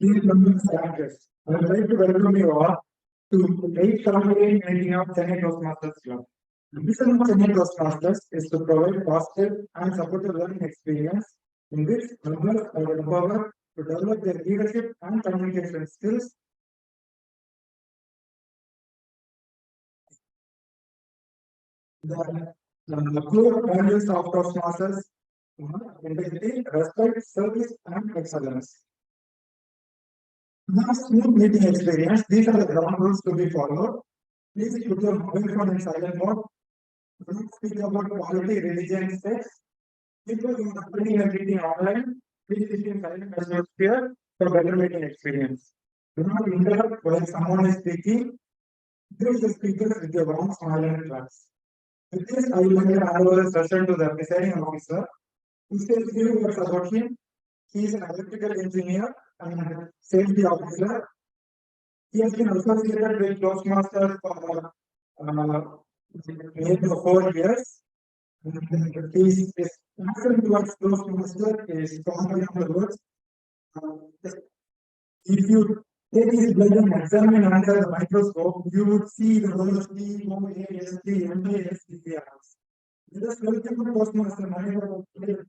Dear Starters, I would like to welcome you all to 8th Meeting of Chennai Toastmasters Club. The mission of Chennai Toastmasters is to provide positive and supportive learning experience in which members are empowered to develop their leadership and communication skills. The core values of Toastmasters: integrity, respect, service, and excellence. Now, smooth meeting experience. These are the ground rules to be followed. Please put your mobile phone in silent mode. Do not speak about quality, religion, sex. People who are attending a meeting online, please sit in silent atmosphere for better meeting experience. Do not interrupt when someone is speaking. Use the speakers with your warm smile and trust. With this, I will hand over the session to the presiding officer. Who says few words about him. He is an electrical engineer and safety officer. He has been associated with Toastmasters for maybe 4 years. His passion towards Toastmasters is stronger in the words. If you take his blood and examine under the microscope, you would see the words T-O-A-S-T, M-A-S-T-R-S. Let us welcome the Toastmaster manager.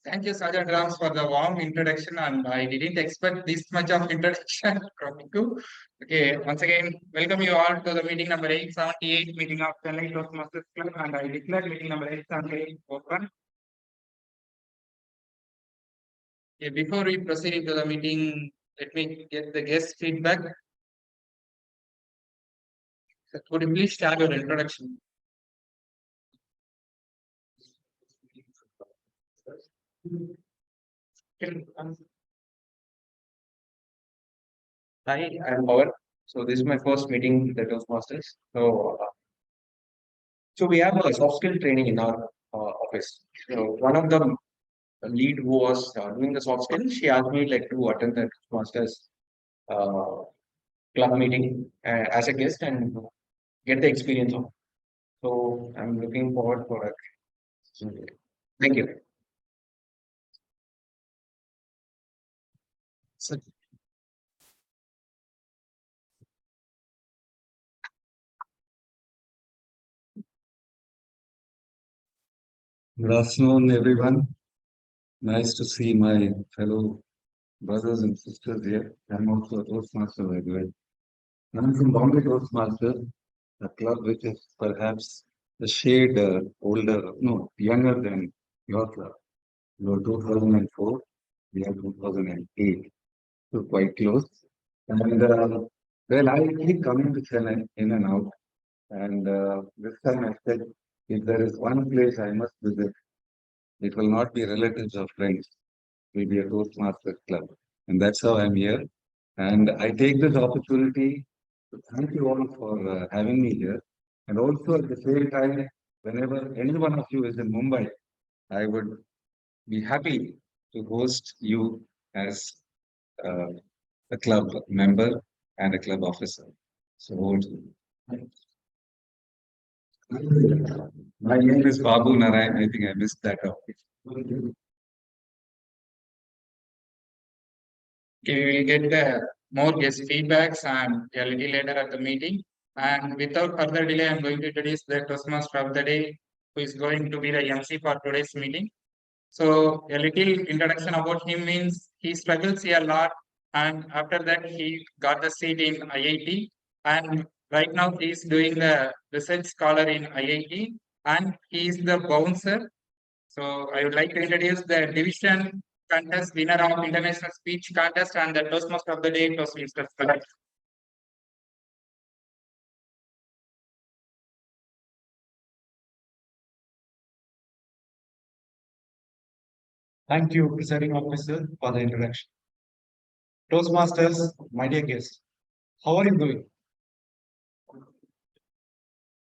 Thank you, Sergeant Rams, for the warm introduction, and I didn't expect this much of introduction from you. Okay, once again, welcome you all to the meeting number 878, meeting of Chennai Toastmasters Club, and I declare meeting number 878 open. Okay, before we proceed into the meeting, let me get the guest feedback. So, could you please start your introduction? Hi, I'm Pawan. So this is my first meeting with the Toastmasters. So we have a soft skill training in our office. So one of the lead who was doing the soft skill, she asked me like to attend the Toastmasters uh, club meeting as a guest and get the experience of. So I'm looking forward for it. So, thank you. Good afternoon, everyone. Nice to see my fellow brothers and sisters here. I'm also a Toastmaster, by the way. I'm from Bombay Toastmasters, a club which is perhaps a shade younger than your club. You are 2004, we are 2008, so quite close. And well, I keep coming to Chennai in and out. And this time I said, if there is one place I must visit, it will not be relatives or friends. It will be a Toastmasters club. And that's how I'm here. And I take this opportunity to thank you all for having me here. And also at the same time, whenever any one of you is in Mumbai, I would be happy to host you as uh, a club member and a club officer. So my name is Babu Narayan. I think I missed that out. Okay, we will get more guest feedbacks and a little later at the meeting. And without further delay, I'm going to introduce the Toastmaster of the day, who is going to be the MC for today's meeting. So a little introduction about him means he struggles here a lot, and after that he got the seat in IIT, and right now he is doing the research scholar in IIT, and he is the bouncer. So I would like to introduce the division contest winner of international speech contest and the Toastmaster of the day, Toastmasters Club. Thank you, presiding officer, for the introduction. Toastmasters, my dear guests, how are you doing?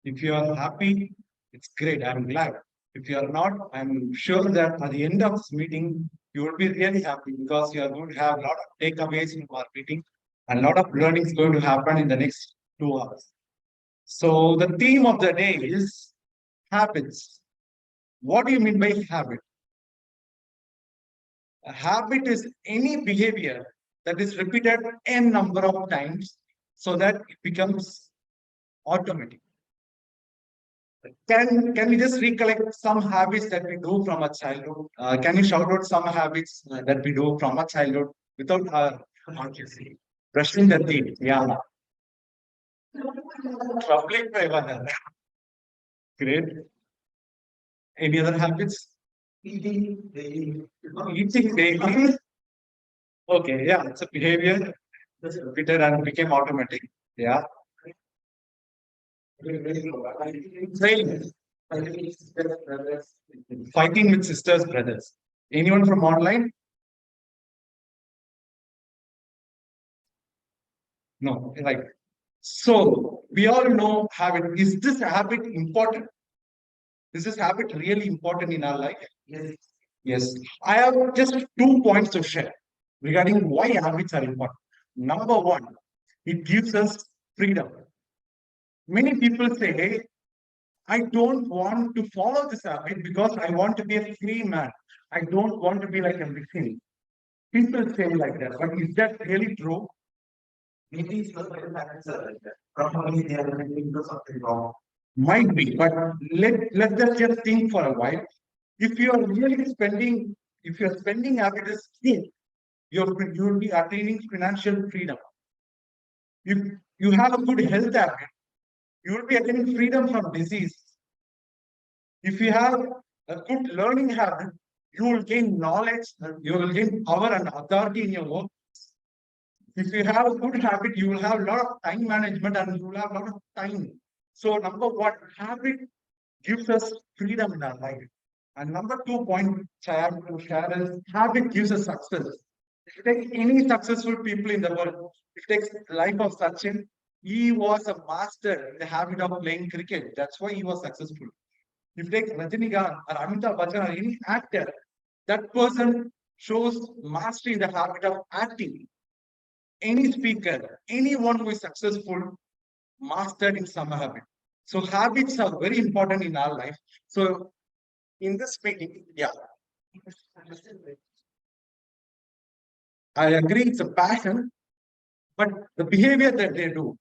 If you are happy, it's great. I'm glad. If you are not, I'm sure that at the end of this meeting, you will be really happy because you are going to have a lot of takeaways in our meeting and a lot of learning is going to happen in the next 2 hours. So the theme of the day is habits. What do you mean by habit? A habit is any behavior that is repeated n number of times so that it becomes automatic. Can we just recollect some habits that we do from our childhood? Can you shout out some habits that we do from our childhood without consciously brushing the teeth? Yeah, troubling by one another. Great. Any other habits? Eating daily. Eating daily. Okay, yeah, it's a behavior that's repeated and became automatic. Yeah. Saying fighting with sisters, brothers. Anyone from online? No, right. So we all know habit. Is this habit important? Is this habit really important in our life? Yes. Yes. I have just 2 points to share regarding why habits are important. Number one, it gives us freedom. Many people say, I don't want to follow this habit because I want to be a free man. I don't want to be like a machine. People say like that, but is that really true? Maybe it's not very probably they are into something wrong. Might be, but let us just think for a while. If you are really spending, if your spending habit is key, you will be attaining financial freedom. If you have a good health habit, you will be attaining freedom from disease. If you have a good learning habit, you will gain knowledge, you will gain power and authority in your work. If you have a good habit, you will have a lot of time management and you will have a lot of time. So number one, habit gives us freedom in our life. And number 2 point I have to share is habit gives us success. If you take any successful people in the world, if you take the life of Sachin, he was a master in the habit of playing cricket. That's why he was successful. If you take Rajinikanth or Amitabh Bachchan or any actor, that person shows mastery in the habit of acting. Any speaker, anyone who is successful, mastered in some habit. So habits are very important in our life. So in this meeting, yeah, I agree it's a passion, but the behavior that they do,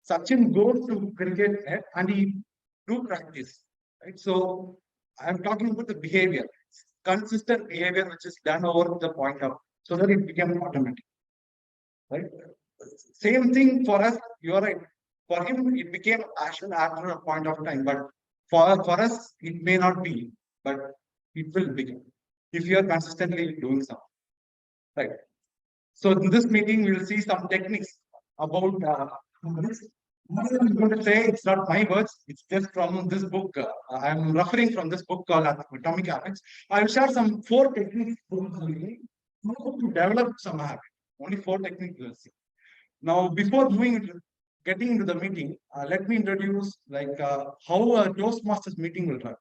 Sachin goes to cricket net and he do practice, right? So I'm talking about the behavior, consistent behavior which is done over the point of, so that it became automatic, right? Same thing for us, you're right. For him, it became a passion after a point of time, but for us, it may not be, but it will become if you are consistently doing something, right? So in this meeting, we will see some techniques about this. I'm going to say it's not my words, it's just from this book. I'm referring from this book called Atomic Habits. I will share some 4 techniques to develop some habit. Only 4 techniques we'll see. Now, before getting into the meeting, let me introduce how a Toastmasters meeting will run.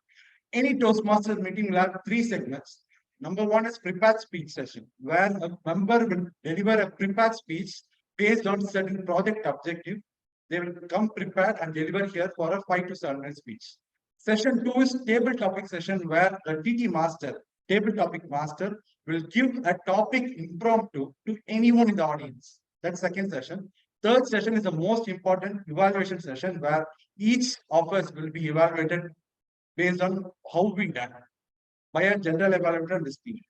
Any Toastmasters meeting will have 3 segments. Number 1 is prepared speech session, where a member will deliver a prepared speech based on certain project objective. They will come prepared and deliver here for a 5 to 7 minute speech. Session 2 is table topic session, where the TT master, table topic master, will give a topic impromptu to anyone in the audience. That's second session. Third session is the most important evaluation session, where each of us will be evaluated based on how we done by a general evaluator this period.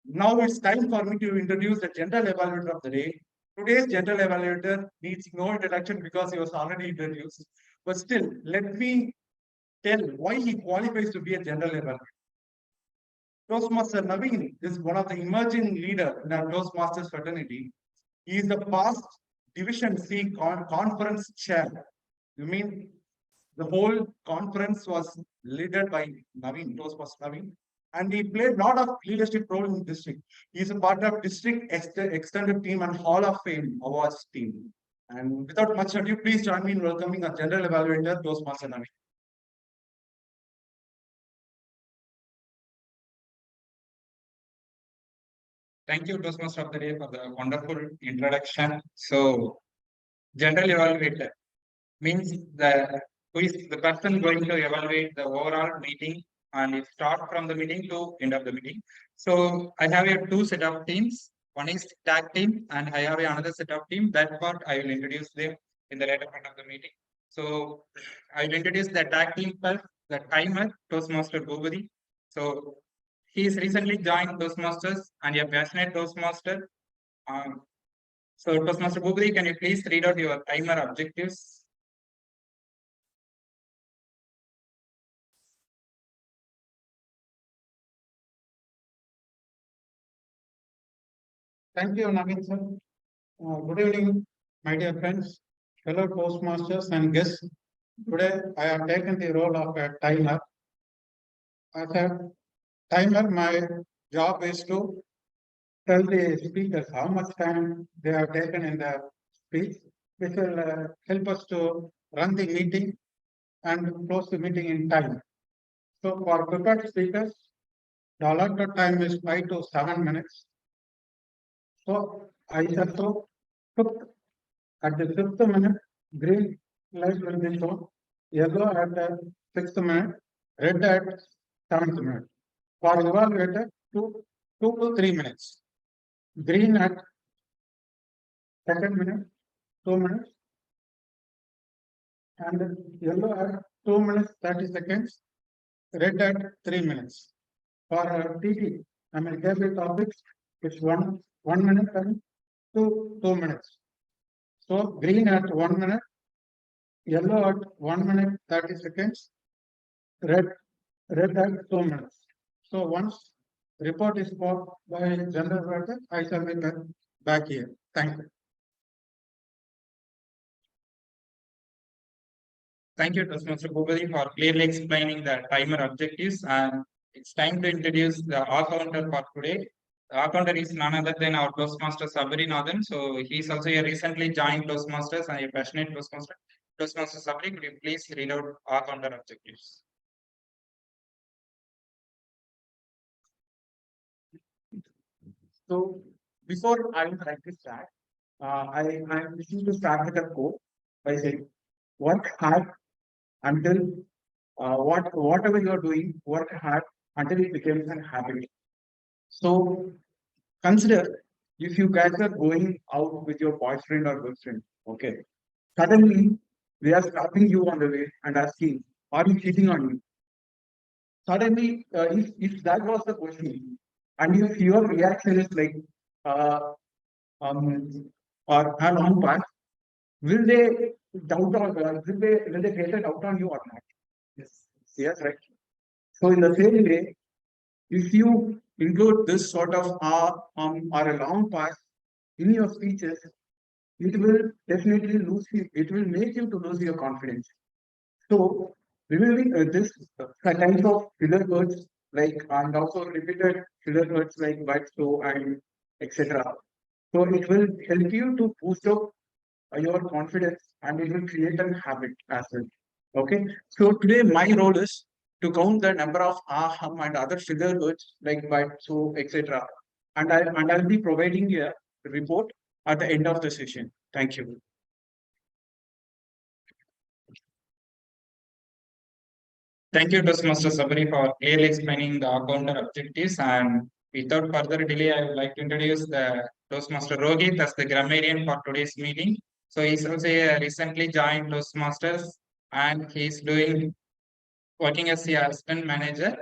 Now it's time for me to introduce the general evaluator of the day. Today's general evaluator needs no introduction because he was already introduced. But still, let me tell why he qualifies to be a general evaluator. Toastmaster Naveen is one of the emerging leader in our Toastmasters fraternity. He is the past Division C conference chair. You mean the whole conference was led by Naveen, Toastmaster Naveen, and he played a lot of leadership role in district. He is a part of district extended team and Hall of Fame awards team. And without much ado, please join me in welcoming our general evaluator, Toastmaster Naveen. Thank you, Toastmaster of the Day, for the wonderful introduction. So, general evaluator. means who is the person going to evaluate the overall meeting and it start from the meeting to end of the meeting. So I have here two set of teams. One is tag team and I have another set of team. That part I will introduce them in the later part of the meeting. So I will introduce the tag team first, the timer, Toastmaster Bhubadi. So he is recently joined Toastmasters and a passionate Toastmaster. So Toastmaster Bhubadi, can you please read out your timer objectives? Thank you, Naveen sir. Good evening, my dear friends, fellow Toastmasters and guests. Today, I have taken the role of a timer. As a timer, my job is to tell the speakers how much time they have taken in the speech, which will help us to run the meeting and close the meeting in time. So for prepared speakers, the allotted time is 5 to 7 minutes. So I also took at the 5th minute, green light will be shown, yellow at the 6th minute, red at 7th minute. For evaluator, 2 to 3 minutes. Green at 2nd minute, 2 minutes, and yellow at 2 minutes 30 seconds, red at 3 minutes. For TT, I mean table topics, it's 1 minute and 2 minutes. So green at 1 minute, yellow at 1 minute 30 seconds, red at 2 minutes. So once report is called by general writer, I shall be back here. Thank you. Thank you, Toastmaster Bhubadi, for clearly explaining the timer objectives. And it's time to introduce the R-counter for today. The R-counter is none other than our Toastmaster Sabri Nathan. So he's also a recently joined Toastmasters and a passionate Toastmaster. Toastmaster Sabri, could you please read out R-counter objectives? So before I would like to start, I'm wishing to start with a quote by saying, work hard until whatever you are doing, work hard until it becomes a habit. So consider if you guys are going out with your boyfriend or girlfriend, okay, suddenly they are stopping you on the way and asking, are you cheating on me? Suddenly, if that was the question, and if your reaction is like, uh, or a long pass, will they doubt on, will they get a doubt on you or not? Yes, right. So in the same way, if you include this sort of or a long pass in your speeches, it will definitely lose you. It will make you to lose your confidence. So removing this kinds of filler words like and also repeated filler words like but so and etc. So it will help you to boost up your confidence and it will create a habit as well. Okay. So today my role is to count the number of hum and other filler words like but so etc. And I'll be providing a report at the end of the session. Thank you. Thank you, Toastmaster Sabri, for clearly explaining the counter objectives. And without further delay, I would like to introduce the Toastmaster Rohit as the grammarian for today's meeting. So he's also a recently joined Toastmasters and he's working as the assistant manager.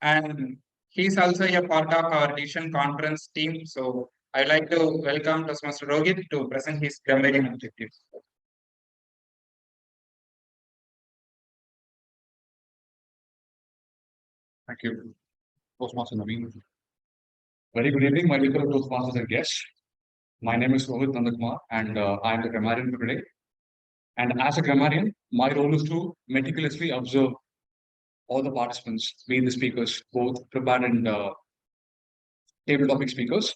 And he's also a part of our decision conference team. So I'd like to welcome Toastmaster Rohit to present his grammarian objectives. Thank you, Toastmaster Naveen. Very good evening, my fellow Toastmasters and guests. My name is Rohit Nandakumar, and I am the grammarian for today. And as a grammarian, my role is to meticulously observe all the participants, be the speakers, both prepared and table topic speakers,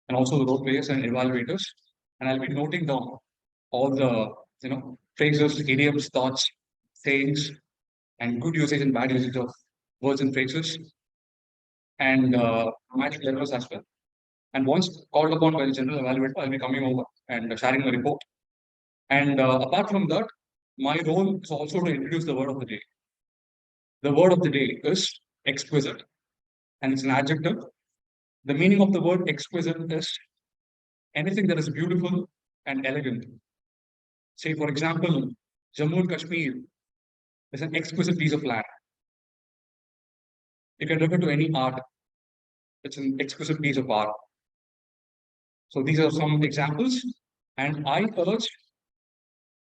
and also the role players and evaluators. And I'll be noting down all the phrases, idioms, thoughts, sayings, and good usage and bad usage of words and phrases, and match levels as well. And once called upon by the general evaluator, I'll be coming over and sharing my report. And apart from that, my role is also to introduce the word of the day. The word of the day is exquisite, and it's an adjective. The meaning of the word exquisite is anything that is beautiful and elegant. Say, for example, Jammu and Kashmir is an exquisite piece of land. You can refer to any art, it's an exquisite piece of art. So these are some examples, and I urge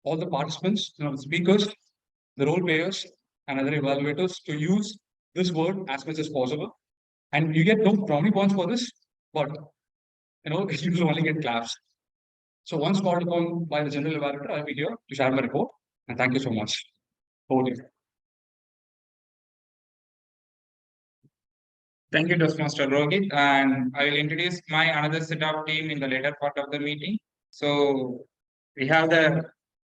all the participants, the speakers, the role players, and other evaluators to use this word as much as possible. And you get no brownie points for this, but you will only get claps. So once called upon by the general evaluator, I'll be here to share my report. And thank you so much. Over to you. Thank you, Toastmaster Rohit, and I will introduce my another set of team in the later part of the meeting. So we have the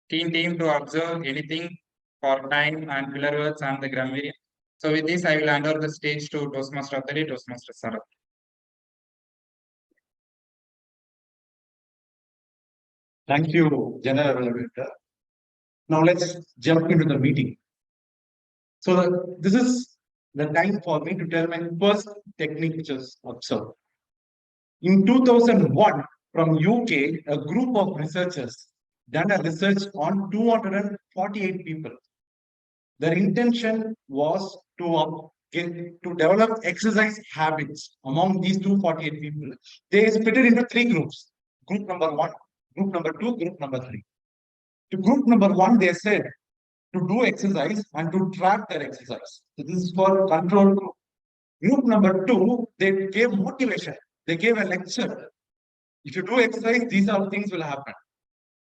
team to observe anything for time and filler words and the grammar. So with this, I will hand over the stage to Toastmaster of the day, Toastmaster Sarath. Thank you, General Evaluator. Now let's jump into the meeting. So this is the time for me to tell my first technique which is observed. In 2001, from UK, a group of researchers done a research on 248 people. Their intention was to develop exercise habits among these 248 people. They split it into three groups. Group number 1, group number 2, group number 3. To group number 1, they said to do exercise and to track their exercise. So this is for control group. Group number 2, they gave motivation. They gave a lecture. If you do exercise, these are things will happen.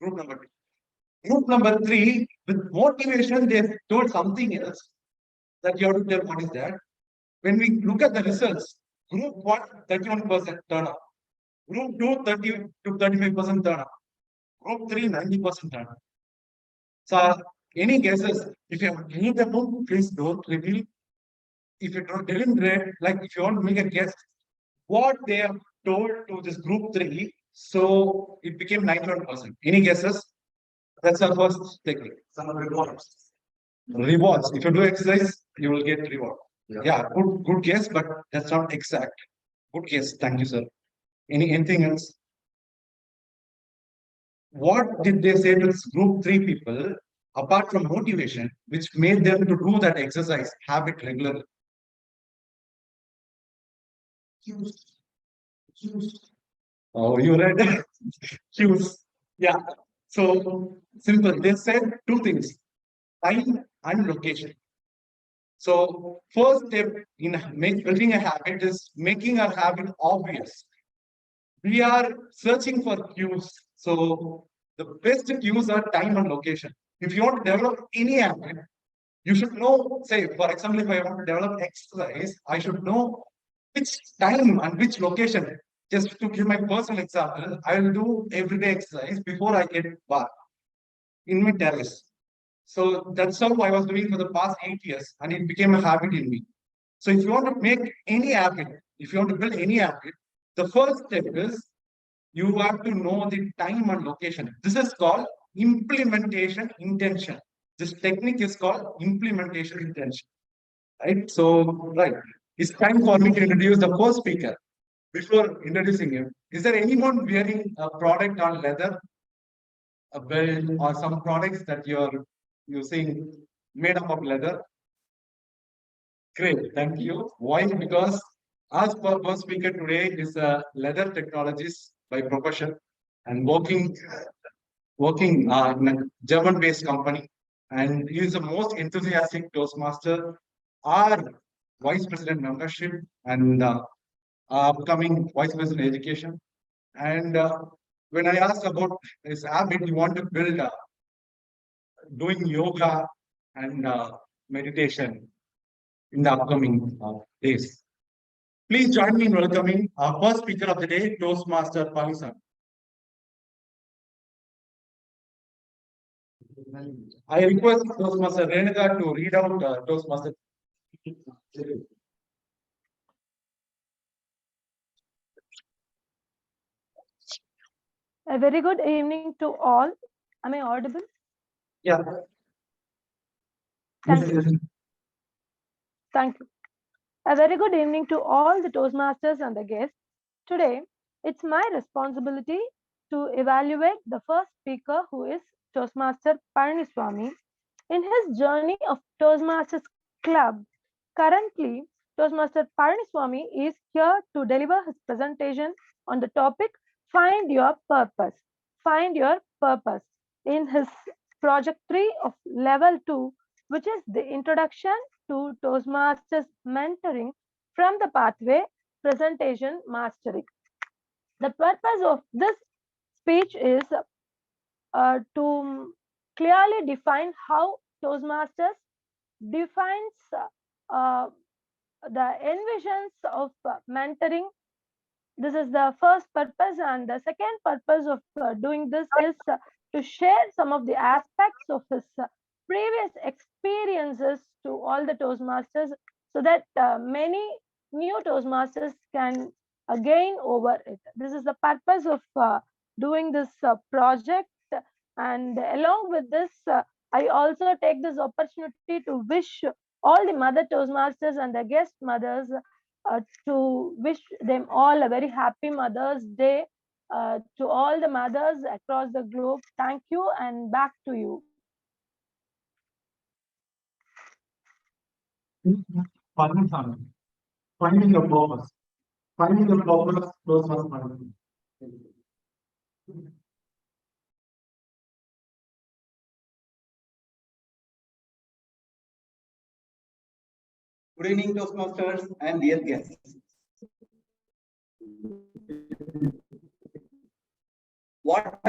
Group number 2. Group number 3, with motivation, they told something else that you have to tell what is that. When we look at the results, group 1, 31% turn up. Group 2, 30 to 35% turn up. Group 3, 90% turn up. So, any guesses? If you have read the book, please don't reveal. If you didn't read, like if you want to make a guess, what they have told to this group 3, so it became 91%. Any guesses? That's our first technique. Some rewards. Rewards. If you do exercise, you will get reward. Yeah, good guess, but that's not exact. Good guess. Thank you, sir. Anything else? What did they say to this group 3 people, apart from motivation, which made them to do that exercise habit regularly? Oh, you read cues. Yeah. So simple. They said two things: time and location. So first step in building a habit is making our habit obvious. We are searching for cues. So the best cues are time and location. If you want to develop any habit, you should know, say, for example, if I want to develop exercise, I should know which time and which location. Just to give my personal example, I will do everyday exercise before I get bath in my terrace. So that's how I was doing for the past 8 years, and it became a habit in me. So if you want to make any habit, if you want to build any habit, the first step is you have to know the time and location. This is called implementation intention. This technique is called implementation intention. Right? So, right. It's time for me to introduce the first speaker. Before introducing him, is there anyone wearing a product on leather, a belt, or some products that you're using made up of leather? Great, thank you. Why? Because our first speaker today is a leather technologist by profession and working in a German-based company, and he is the most enthusiastic Toastmaster, our Vice President membership, and upcoming Vice President education. And when I asked about his habit, he want to build doing yoga and meditation in the upcoming days. Please join me in welcoming our first speaker of the day, Toastmaster Palisan. I request Toastmaster Renuka to read out Toastmaster. A very good evening to all. Am I audible? Yeah. Thank you. Thank you. A very good evening to all the Toastmasters and the guests. Today, it's my responsibility to evaluate the first speaker, who is Toastmaster Palaniswamy. In his journey of Toastmasters Club, currently, Toastmaster Palaniswamy is here to deliver his presentation on the topic Find Your Purpose. Find Your Purpose in his project 3 of level 2, which is the introduction to Toastmasters mentoring from the pathway presentation mastery. The purpose of this speech is to clearly define how Toastmasters defines uh, the envisions of mentoring. This is the first purpose, and the second purpose of doing this is to share some of the aspects of his previous experiences to all the Toastmasters, so that many new Toastmasters can gain over it. This is the purpose of doing this project, and along with this, I also take this opportunity to wish all the mother Toastmasters and the guest mothers to wish them all a very happy Mother's Day. To all the mothers across the globe, thank you, and back to you. Finding your purpose. Finding your purpose, those must find. Good evening, Toastmasters and dear guests. What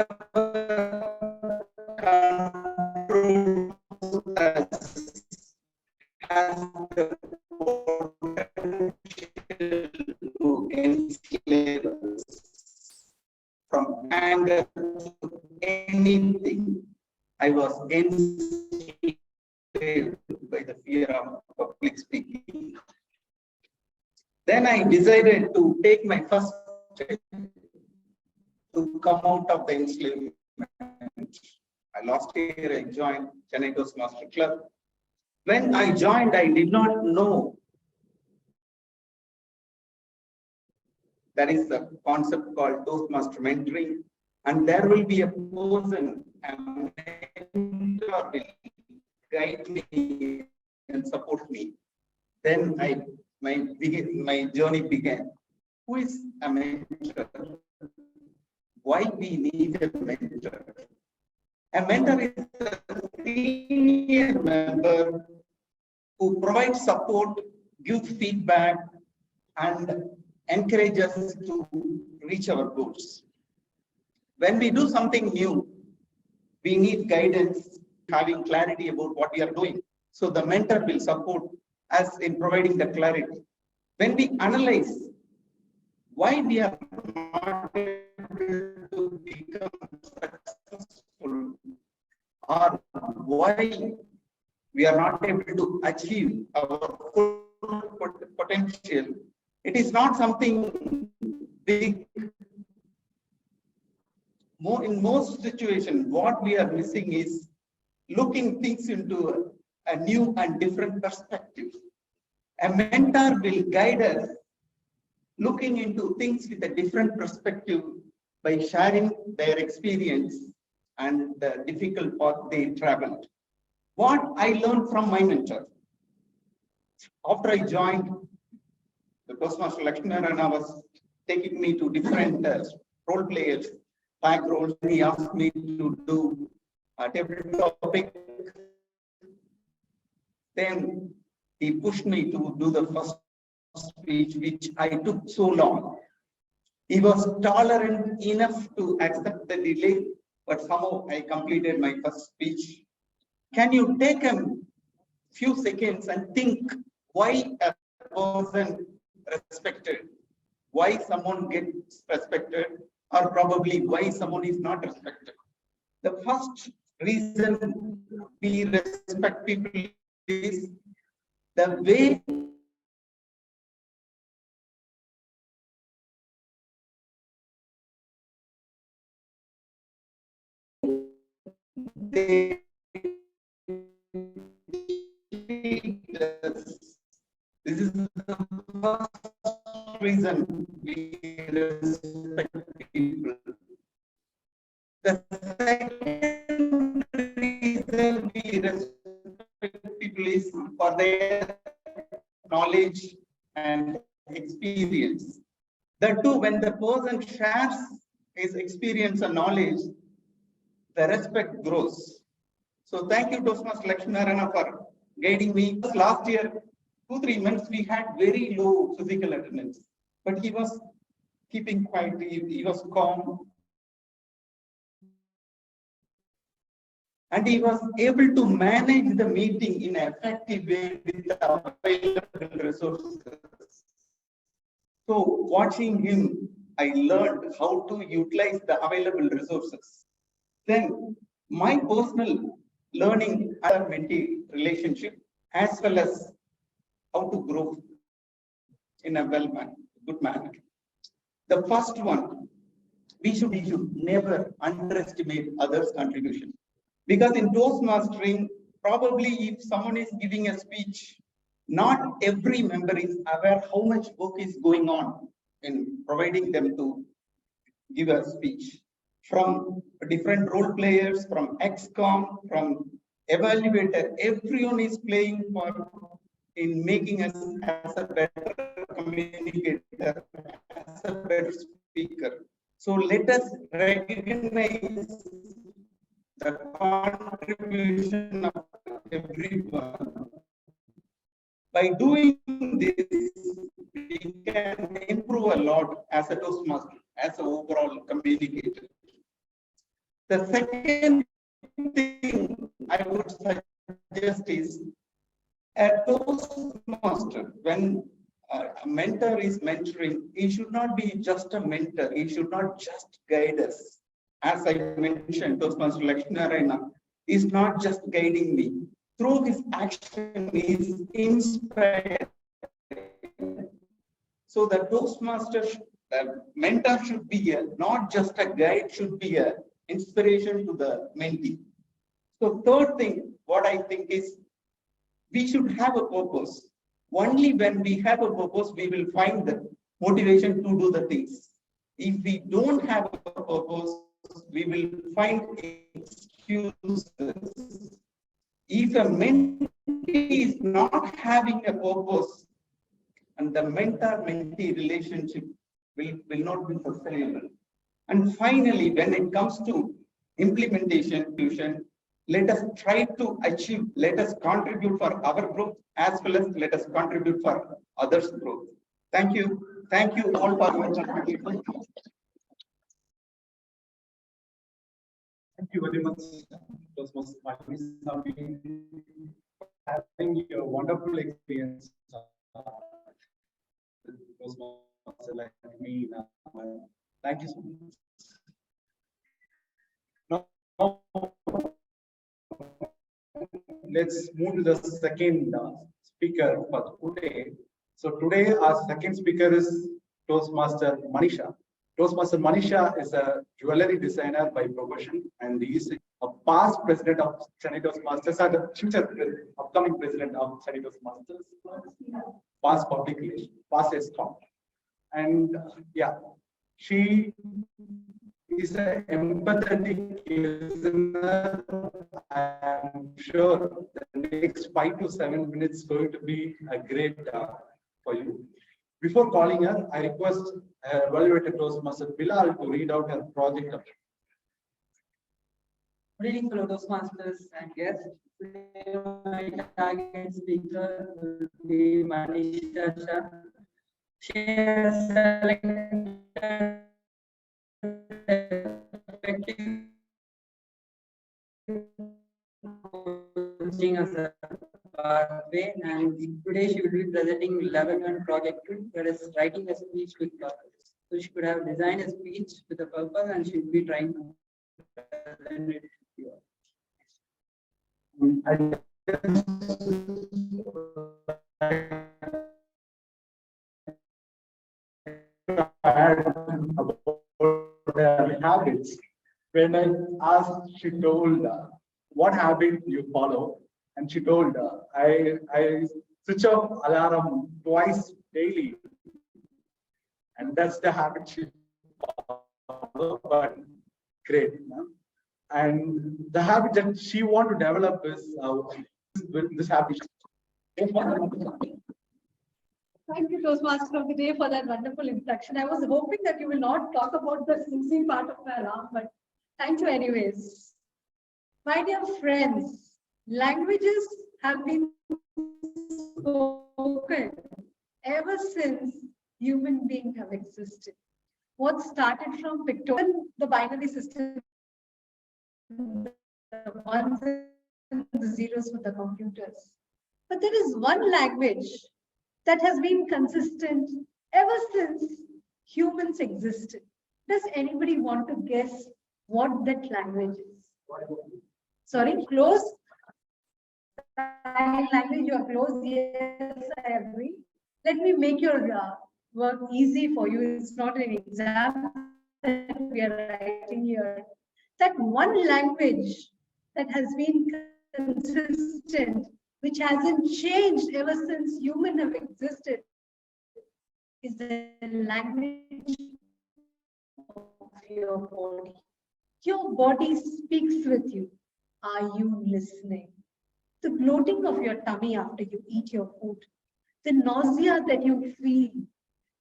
has the potential to enslave us from anger to anything. I was enslaved by the fear of public speaking. Then I decided to take my first step to come out of the enslavement. Last year I joined Chennai Toastmaster Club. When I joined, I did not know there is a concept called Toastmaster mentoring, and there will be a person, a mentor will guide me and support me. Then my journey began. Who is a mentor? Why we need a mentor? A mentor is a senior member who provides support, gives feedback, and encourages us to reach our goals. When we do something new, we need guidance, having clarity about what we are doing. So the mentor will support us in providing the clarity. When we analyze why we are not able to become successful, or why we are not able to achieve our full potential, it is not something big. In most situations, what we are missing is looking things into a new and different perspective. A mentor will guide us looking into things with a different perspective by sharing their experience and the difficult path they traveled. What I learned from my mentor, after I joined the Toastmaster Lakshminarayana was taking me to different role players, tag roles. He asked me to do a table topic. Then he pushed me to do the first speech, which I took so long. He was tolerant enough to accept the delay, but somehow I completed my first speech. Can you take a few seconds and think why a person respected, why someone gets respected, or probably why someone is not respected? The first reason we respect people is the way they This is the first reason we respect people. The second reason we respect people is for their knowledge and experience. That too, when the person shares his experience and knowledge, the respect grows. So thank you, Toastmaster Lakshminarayana, for guiding me. Last year, 2-3 months, we had very low physical attendance, but he was keeping quiet. He was calm, and he was able to manage the meeting in an effective way with the available resources. So watching him, I learned how to utilize the available resources. Then my personal learning and mentee relationship, as well as how to grow in a good manner. The first one, we should never underestimate others' contribution. Because in Toastmastering, probably if someone is giving a speech, not every member is aware how much work is going on in providing them to give a speech. From different role players, from XCOM, from evaluator, everyone is playing for in making us as a better communicator, as a better speaker. So let us recognize the contribution of everyone. By doing this, we can improve a lot as a Toastmaster, as an overall communicator. The second thing I would suggest is a Toastmaster, when a mentor is mentoring, he should not be just a mentor, he should not just guide us. As I mentioned, Toastmaster Lakshminarayana is not just guiding me. Through his action, he is inspired. So the Toastmaster, the mentor should be not just a guide, should be an inspiration to the mentee. So third thing, what I think is, we should have a purpose. Only when we have a purpose, we will find the motivation to do the things. If we don't have a purpose, we will find excuses. If a mentee is not having a purpose, and the mentor-mentee relationship will not be sustainable. And finally, when it comes to implementation, let us try to achieve, let us contribute for our growth, as well as let us contribute for others' growth. Thank you. Thank you all for your contribution. Thank you very much. It was having a wonderful experience. It was like me. Thank you so much. Now, let's move to the second speaker for today. So today our second speaker is Toastmaster Manisha. Toastmaster Manisha is a jewelry designer by profession, and he is a past president of Chennai Toastmasters and a future upcoming president of Chennai Toastmasters, past public relations, past ESCOM. And yeah, she is an empathetic listener. I'm sure the next 5 to 7 minutes is going to be a great for you. Before calling her, I request evaluator Toastmaster Bilal to read out her project. Good evening, fellow Toastmasters and guests. Today, my target speaker will be Manisha Shah. She has selected coaching as a pathway, and today she will be presenting 11 project, that is writing a speech with purpose. So she could have designed a speech with a purpose, and she will be trying to present it here. About habits. When I asked, she told what habit you follow, and she told I switch off alarm twice daily. And that's the habit she follows, but great. And the habit that she want to develop is this habit. Thank you, Toastmaster of the Day, for that wonderful introduction. I was hoping that you will not talk about the sneezing part of my alarm, but thank you anyways. My dear friends, languages have been spoken ever since human beings have existed. What started from pictorial, the binary system, the ones and the zeros for the computers. But there is one language that has been consistent ever since humans existed. Does anybody want to guess what that language is? Sorry, close. Sign language, you are close. Yes, I agree. Let me make your work easy for you. It's not an exam that we are writing here. That one language that has been consistent, which hasn't changed ever since humans have existed, is the language of your body. Your body speaks with you. Are you listening? The bloating of your tummy after you eat your food, the nausea that you feel,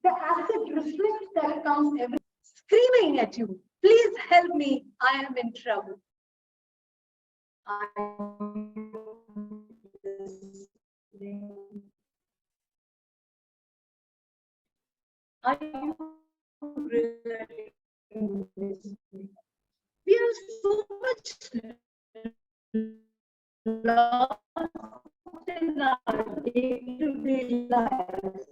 the acid reflux that comes every screaming at you. Please help me. I am in trouble. Are you really listening? We are so much lost in our day-to-day lives.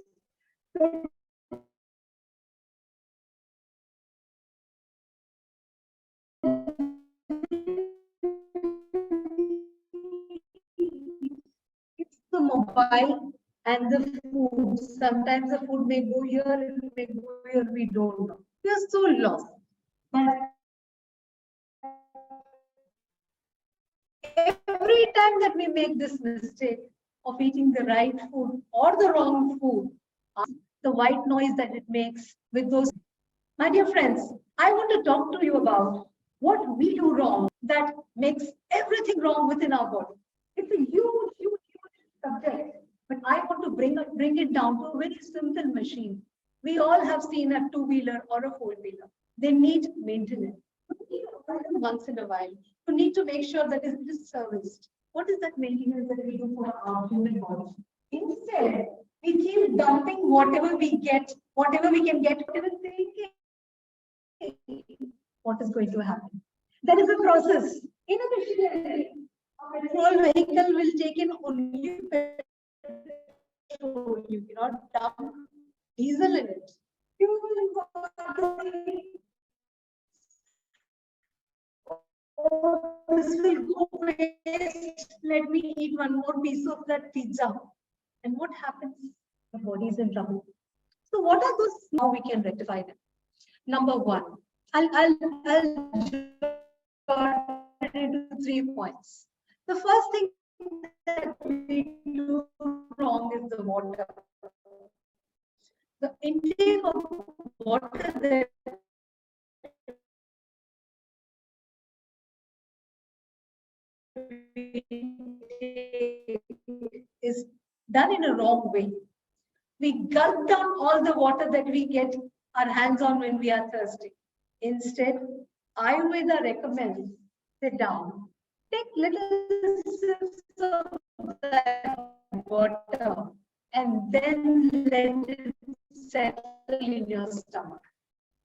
It's the mobile and the food. Sometimes the food may go here, it may go here, we don't know. We are so lost. But every time that we make this mistake of eating the right food or the wrong food, the white noise that it makes with those. My dear friends, I want to talk to you about what we do wrong that makes everything wrong within our body. It's a huge subject, but I want to bring it down to a very simple machine. We all have seen a two-wheeler or a four-wheeler. They need maintenance. Once in a while, you need to make sure that it is serviced. What is that maintenance that we do for our human body? Instead, we keep dumping whatever we get, whatever we can get, whatever thinking what is going to happen. There is a process. In a machinery, a petrol vehicle will take in only petrol. You cannot dump diesel in it. Oh, this will go waste. Let me eat one more piece of that pizza. And what happens? The body is in trouble. So what are those? Now we can rectify them. Number one, I'll into 3 points. The first thing that we do wrong is the water. The intake of water that is done in a wrong way. We gulp down all the water that we get our hands on when we are thirsty. Instead, Ayurveda recommends sit down, take little sips of that water, and then let it settle in your stomach.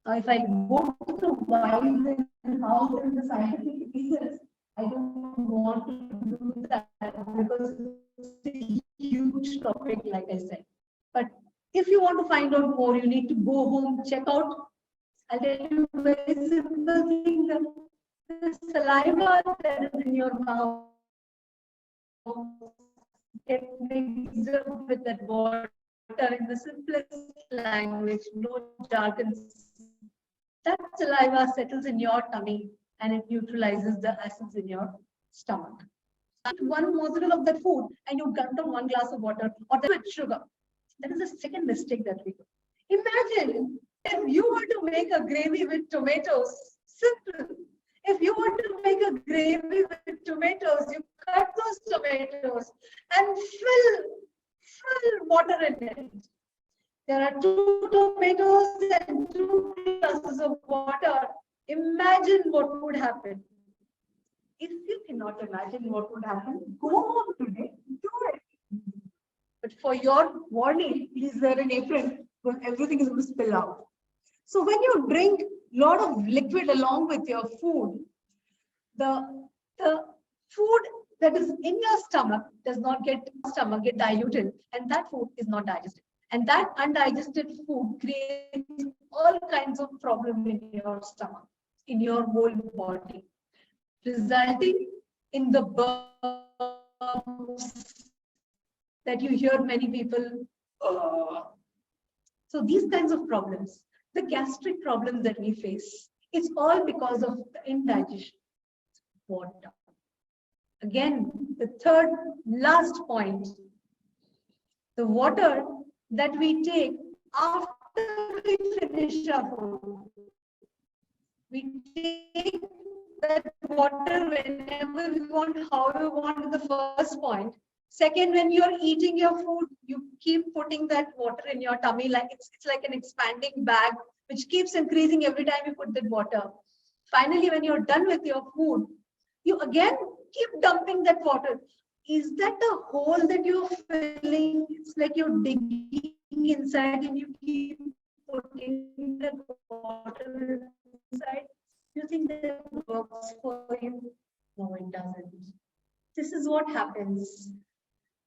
Now, if I go to the why and how and the scientific reasons, I don't want to do that because it's a huge topic, like I said. But if you want to find out more, you need to go home, check out. I'll tell you a very simple thing that the saliva that is in your mouth get mixed up with that water in the simplest language, no jargon. That saliva settles in your tummy and it neutralizes the acids in your stomach. one morsel of that food and you gulp down 1 glass of water or with sugar. That is the second mistake that we do. Imagine if you were to make a gravy with tomatoes, simple. If you were to make a gravy with tomatoes, you cut those tomatoes and fill water in it. There are 2 tomatoes and 2 glasses of water. Imagine what would happen. If you cannot imagine what would happen, go home today, do it. But for your warning, please wear an apron because everything is going to spill out. So when you drink a lot of liquid along with your food, the food that is in your stomach does not get diluted, and that food is not digested. And that undigested food creates all kinds of problems in your stomach, in your whole body, resulting in the burps that you hear many people. So these kinds of problems, the gastric problems that we face, it's all because of the indigestion. Water. Again, the third last point, the water that we take after we finish our food. We take that water whenever we want, how we want in the first point. Second, when you're eating your food, you keep putting that water in your tummy, like it's like an expanding bag, which keeps increasing every time you put that water. Finally, when you're done with your food, you again keep dumping that water. Is that a hole that you're filling? It's like you're digging inside and you keep putting the water inside. Do you think that works for you? No, it doesn't. This is what happens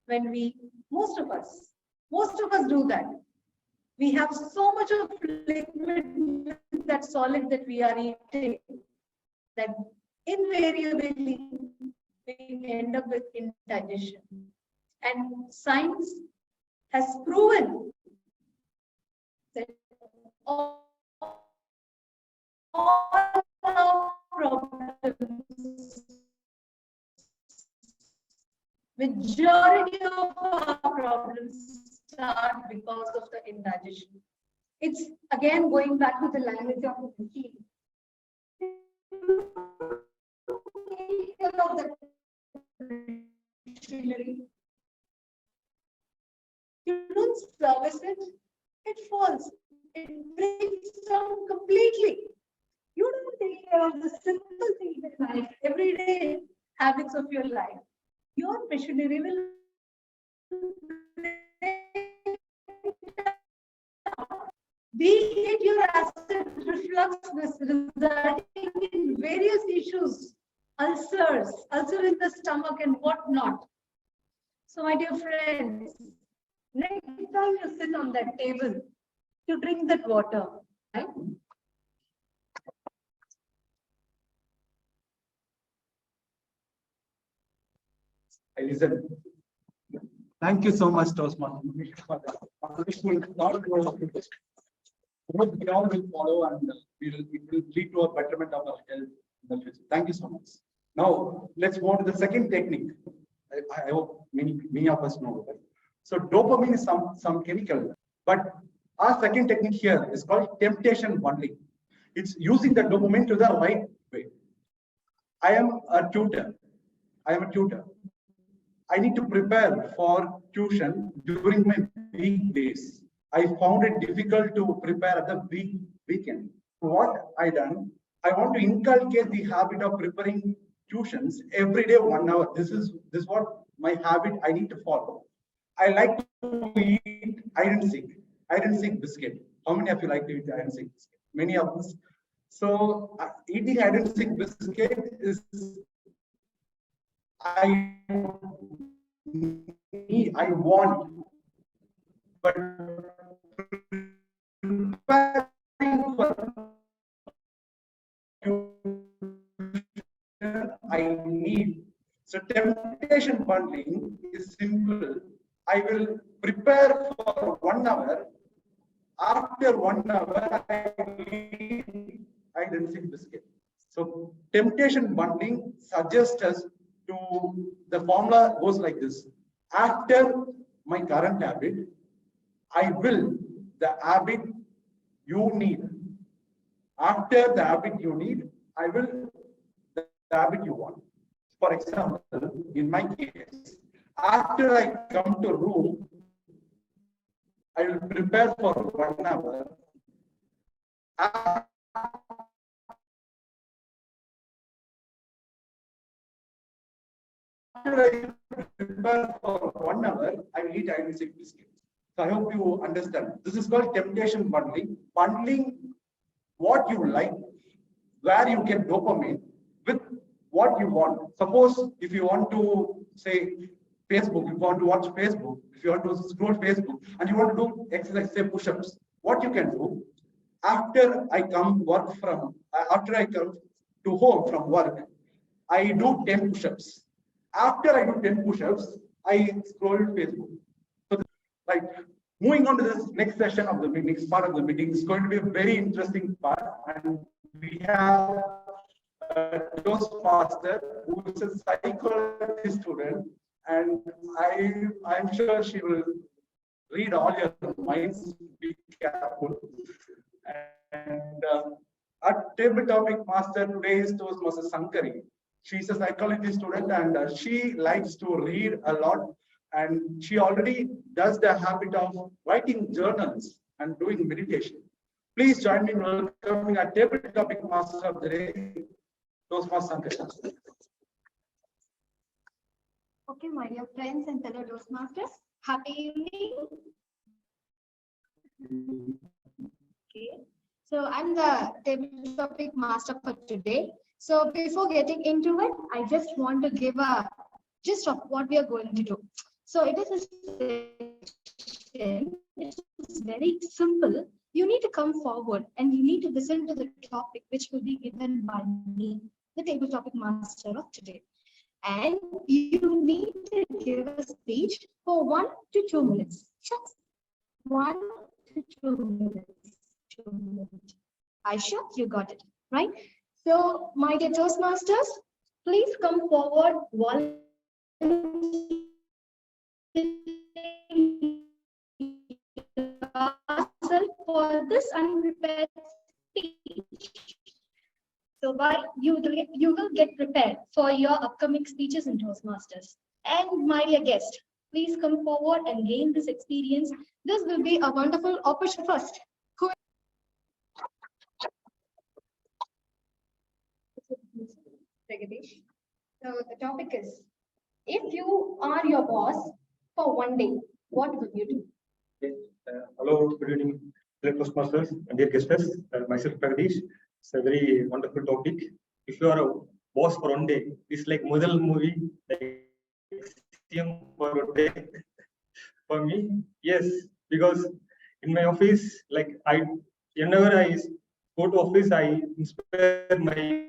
when most of us do that. We have so much of liquid, that solid that we are eating, that invariably we end up with indigestion. And science has proven that all our problems, majority of our problems start because of the indigestion. It's again going back to the language of the machine. You don't service it, it falls. It breaks down completely. You don't take care of the simple things in life, everyday habits of your life. Your machinery will be it your acid reflux resulting in various issues, ulcer in the stomach and whatnot. So my dear friends, next time you sit on that table, you drink that water, right? I listen. Thank you so much, Toastmaster. What we all will follow and it will lead to a betterment of our health in the future. Thank you so much. Now, let's move on to the second technique. I hope many of us know that. So dopamine is some chemical, but our second technique here is called temptation bundling. It's using the dopamine to the right way. I am a tutor. I need to prepare for tuition during my weekdays. I found it difficult to prepare at the weekend. What I done, I want to inculcate the habit of preparing tuitions every day 1 hour. This is what my habit I need to follow. I like to eat hide and seek biscuit. How many of you like to eat hide and seek biscuit? Many of us. So eating hide and seek biscuit is I want, but preparing for I need. So temptation bundling is simple. I will prepare for 1 hour. After 1 hour, I eat hide and seek biscuit. So temptation bundling suggests us the formula goes like this. After my current habit, I will the habit you need. After the habit you need, I will the habit you want. For example, in my case, after I come to room, I will prepare for 1 hour. After I prepare for 1 hour, I will eat iron biscuit. So I hope you understand. This is called temptation bundling. Bundling what you like, where you get dopamine with what you want. Suppose if you want to say Facebook, if you want to watch Facebook, if you want to scroll Facebook, and you want to do exercise, say push-ups, what you can do after I come after I come to home from work, I do 10 push-ups. After I do 10 push-ups, I scroll Facebook. So, right. Moving on to this next session of the meeting, next part of the meeting is going to be a very interesting part, and we have a Toastmaster who is a psychology student, and I'm sure she will read all your minds. Be careful. And our table topic master today is Toastmaster Sankari. She's a psychology student, and she likes to read a lot. And she already does the habit of writing journals and doing meditation. Please join me in welcoming our table topic master of the day, Toastmaster Sankari. Okay, my dear friends and fellow Toastmasters, happy evening. Okay, so I'm the table topic master for today. So before getting into it, I just want to give a gist of what we are going to do. So it is a session, it's very simple. You need to come forward and you need to listen to the topic which will be given by me, the table topic master of today. And you need to give a speech for 1 to 2 minutes. Just 1 to 2 minutes. 2 minutes. I sure you got it, right? So, my dear Toastmasters, please come forward for this unprepared speech. So you will get prepared for your upcoming speeches in Toastmasters. And my dear guest, please come forward and gain this experience. This will be a wonderful opportunity first. So the topic is, if you are your boss for 1 day, what will you do? Hello, good evening, dear Toastmasters and dear guests. Myself, Pragdish. It's a very wonderful topic. If you are a boss for 1 day, it's like Mughal movie, like CTM for a day. For me, yes, because in my office, like whenever I go to office, I inspire my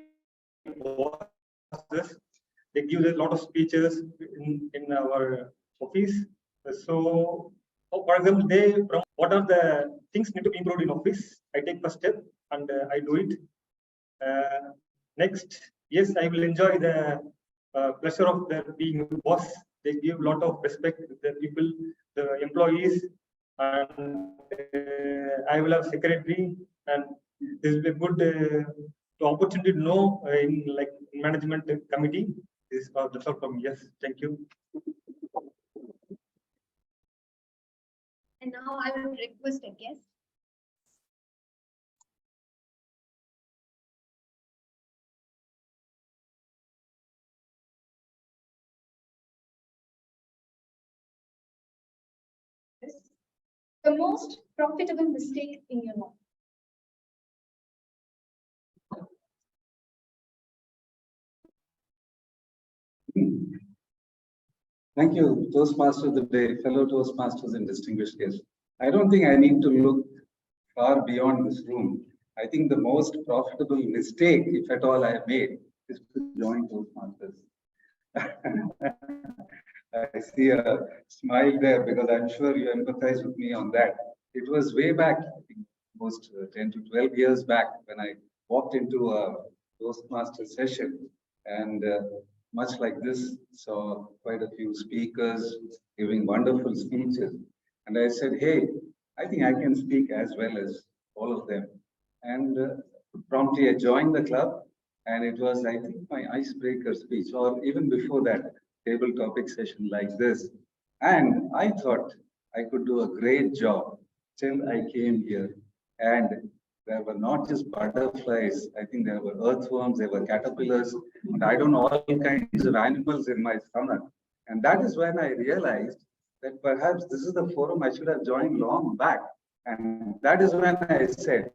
bosses. They give a lot of speeches in our office. So, for example, what are the things need to be improved in office? I take first step and I do it. Next, yes, I will enjoy the pleasure of being a boss. They give a lot of respect to the people, the employees, and I will have secretary, and this will be a good opportunity to know in like management committee. That's all from me. Yes, thank you. And now I will request a guest. The most profitable mistake in your life. Thank you, Toastmaster of the day, fellow Toastmasters and distinguished guests. I don't think I need to look far beyond this room. I think the most profitable mistake, if at all I have made, is to join Toastmasters. I see a smile there because I'm sure you empathize with me on that. It was way back, I think almost 10 to 12 years back when I walked into a Toastmaster session, and much like this, saw quite a few speakers giving wonderful speeches. And I said, hey, I think I can speak as well as all of them. And promptly I joined the club, and it was, I think, my icebreaker speech, or even before that, table topic session like this. And I thought I could do a great job till I came here. And there were not just butterflies, I think there were earthworms, there were caterpillars, and I don't know, all kinds of animals in my stomach. And that is when I realized that perhaps this is the forum I should have joined long back. And that is when I said,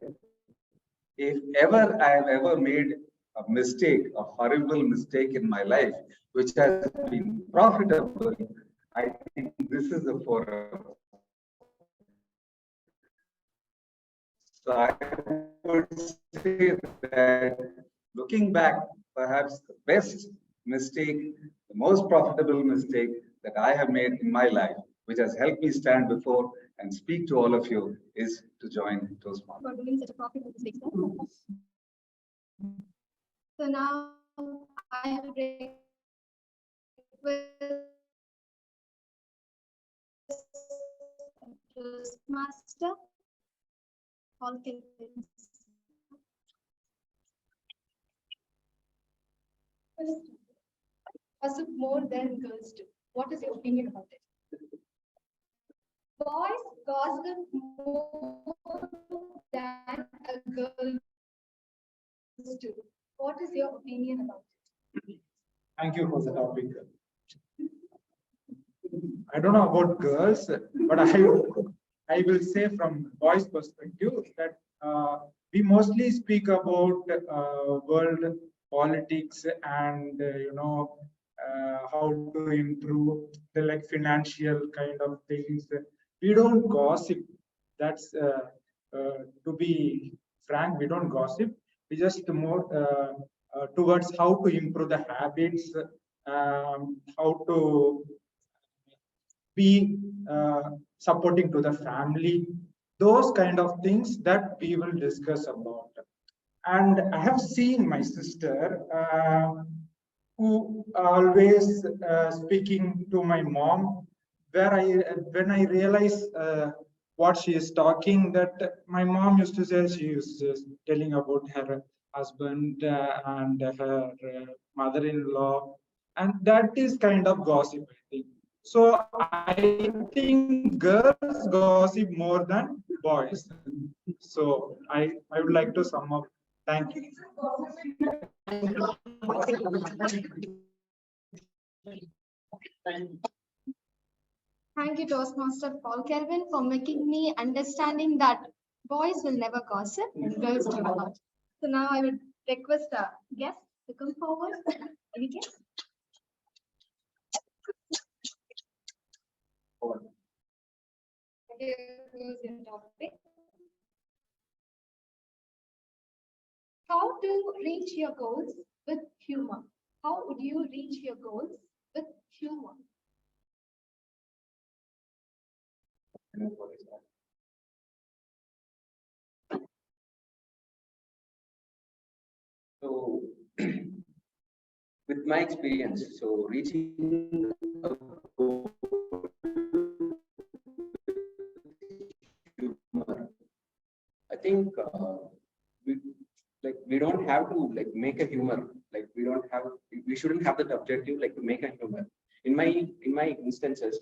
if ever I have ever made a mistake, a horrible mistake in my life, which has been profitable, I think this is the forum. So I would say that looking back, perhaps the best mistake, the most profitable mistake that I have made in my life, which has helped me stand before and speak to all of you, is to join Toastmasters. For doing such a profitable mistake. So now I request Toastmaster Paul Kelvin. Gossip more than girls do. What is your opinion about it? Boys gossip more than a girl do. What is your opinion about it? Thank you for the topic. I don't know about girls, but I will say from boys' perspective that we mostly speak about world politics and how to improve the like financial kind of things. We don't gossip. That's to be frank, we don't gossip. We just more towards how to improve the habits, how to be supporting to the family, those kind of things that we will discuss about. And I have seen my sister who always speaking to my mom, where when I realize what she is talking, that my mom used to say, she is telling about her husband and her mother-in-law, and that is kind of gossip, I think. So I think girls gossip more than boys. So I would like to sum up. Thank you. Thank you, Toastmaster Paul Kelvin, for making me understanding that boys will never gossip and girls do not. So now I would request a guest to come forward. Any guest? Here goes your topic. How to reach your goals with humor? How would you reach your goals with humor? So, with my experience, so reaching a goal humor, I think we don't have to like make a humor. Like we shouldn't have that objective like to make a humor. In my instances,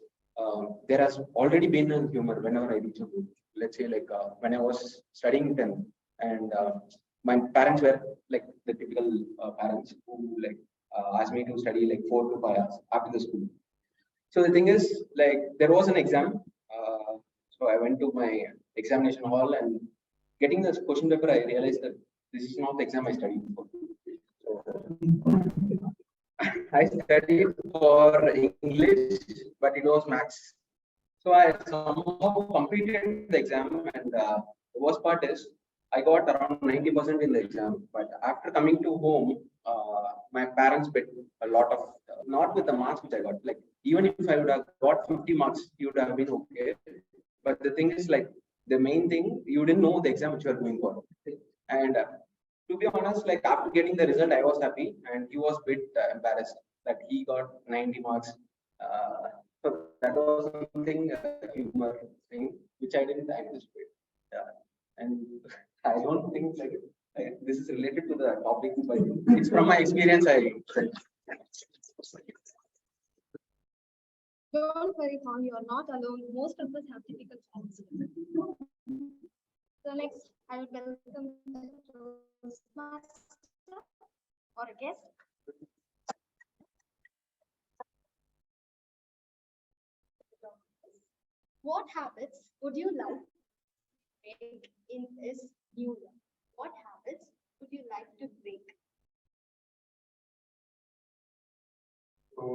there has already been a humor whenever I reach a goal. Let's say like when I was studying 10th, and my parents were like the typical parents who like asked me to study like 4 to 5 hours after the school. So the thing is, like there was an exam. So I went to my examination hall, and getting this question paper, I realized that this is not the exam I studied for. So I studied for English, but it was maths. So I somehow completed the exam, and the worst part is I got around 90% in the exam. But after coming to home, my parents bet a lot of not with the marks which I got. Like even if I would have got 50 marks, you would have been okay. But the thing is, like the main thing, you didn't know the exam which you are going for. And to be honest, like after getting the result, I was happy, and he was a bit embarrassed that he got 90 marks. So that was something humor thing which I didn't anticipate. Yeah, and I don't think like this is related to the topic, but it's from my experience. Don't worry, Tom, you are not alone. Most of us have difficult times. So next, I will welcome the Toastmaster or a guest. What habits would you like to break in this new year? What habits would you like to break? So,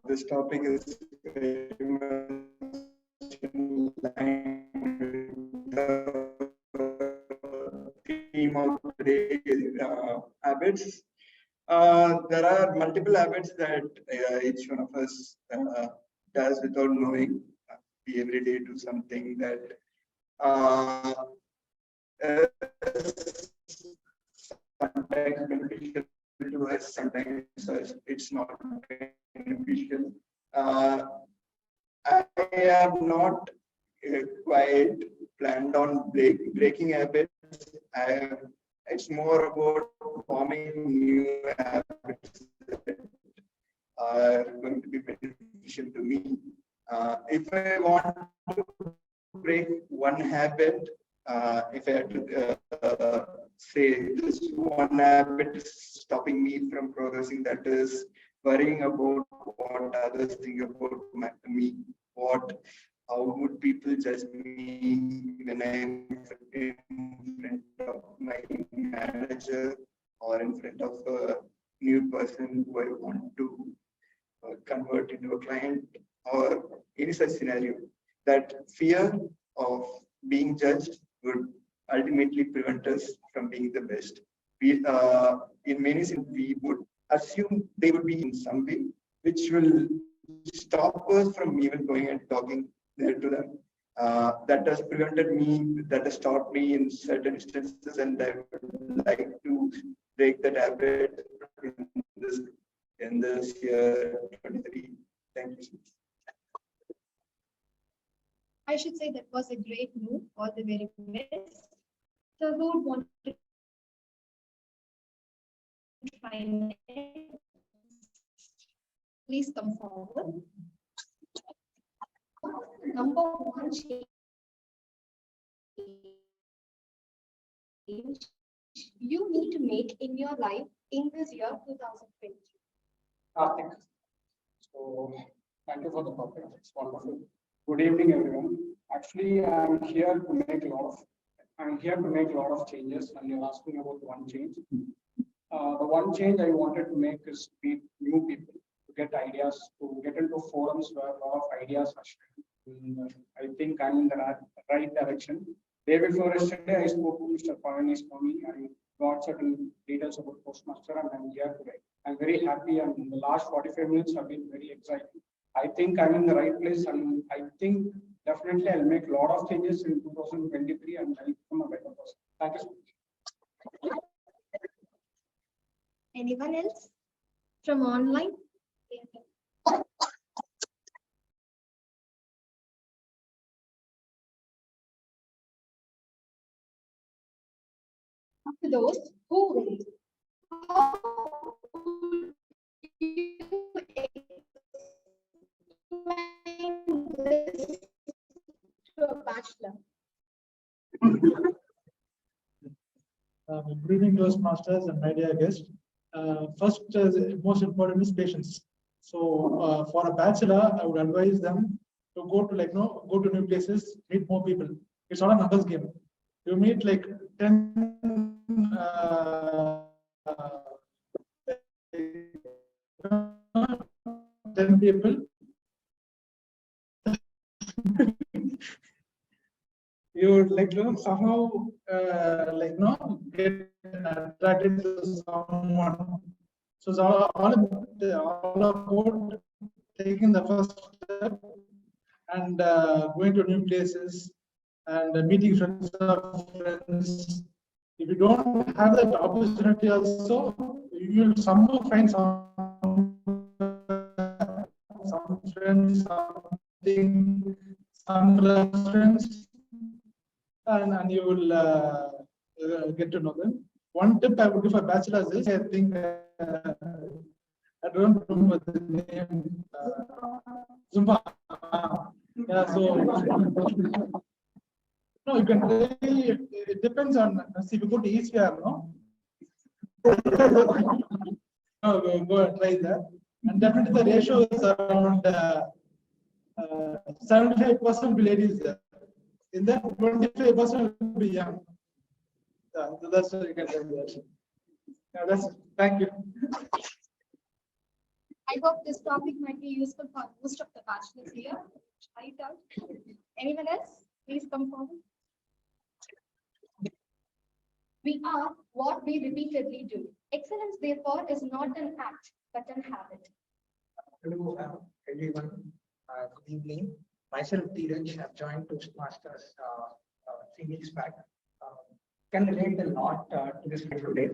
this topic is very much in line with the theme of today, habits. There are multiple habits that each one of us does without knowing. We every day do something that is sometimes beneficial to us, sometimes it's not beneficial. I have not quite planned on breaking habits. It's more about forming new habits that are going to be beneficial to me. If I want to break one habit, if I had to say this one habit is stopping me from progressing, that is worrying about what others think about me, how would people judge me when I'm in front of my manager or in front of a new person who I want to convert into a client or any such scenario. That fear of being judged would ultimately prevent us from being the best. We, in many sense, we would assume they would be in some way, which will stop us from even going and talking there to them. That has prevented me, that has stopped me in certain instances, and I would like to break that habit in this year 23. Thank you. I should say that was a great move. All the very best. So who would want to try next? Please come forward. Number one change you need to make in your life in this year 2020. So thank you for the topic. It's wonderful. Good evening, everyone. Actually, I'm here to make a lot of changes, and you're asking about one change. The one change I wanted to make is meet new people, to get ideas, to get into forums where a lot of ideas are shared. I think I'm in the right direction. Day before yesterday, I spoke to Mr. Pavani Swami. I got certain details about Postmaster, and I'm here today. I'm very happy, and in the last 45 minutes have been very exciting. I think I'm in the right place, and I think definitely I'll make a lot of changes in 2023, and I'll become a better person. Thank you so much. Anyone else from online? To those who wait, how would you explain this to a bachelor? Good evening, Toastmasters and my dear guest. First, most important is patience. So, for a bachelor, I would advise them to go to go to new places, meet more people. It's not a numbers game. You meet like 10 people. You would somehow get attracted to someone. So it's all about taking the first step and going to new places and meeting friends of friends. If you don't have that opportunity also, you will somehow find someone some friends, some reference, and you will get to know them. One tip I would give for bachelors is, I think, I don't remember the name, Zumba. Yeah, so, no, you can really, it depends on, see, if you go to ECR, no? No, go and try that. And definitely the ratio is around 75% ladies there. In that 25% will be young. Yeah, so that's what you can tell that. Yeah, that's thank you. I hope this topic might be useful for most of the bachelors here. Try it out. Anyone else? Please come forward. We are what we repeatedly do. Excellence, therefore, is not an act, but an habit. Hello, everyone. Good evening. Myself, Dheeraj, have joined Toastmasters 3 weeks back. Can relate a lot to this today.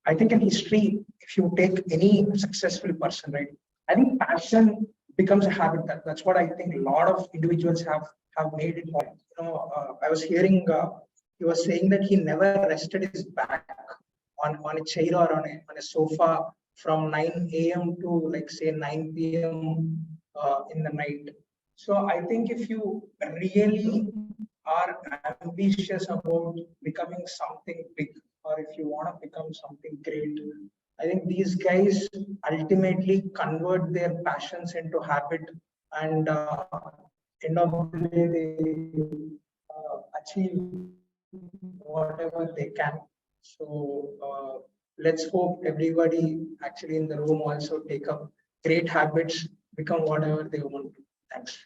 I think in history, if you take any successful person, right, I think passion becomes a habit. That's what I think a lot of individuals have made it. I was hearing he was saying that he never rested his back on a chair or on a sofa from 9 a.m. to like say 9 p.m. In the night. So I think if you really are ambitious about becoming something big, or if you want to become something great, I think these guys ultimately convert their passions into habit, and end of the day they achieve whatever they can. So let's hope everybody actually in the room also take up great habits, become whatever they want to. Thanks.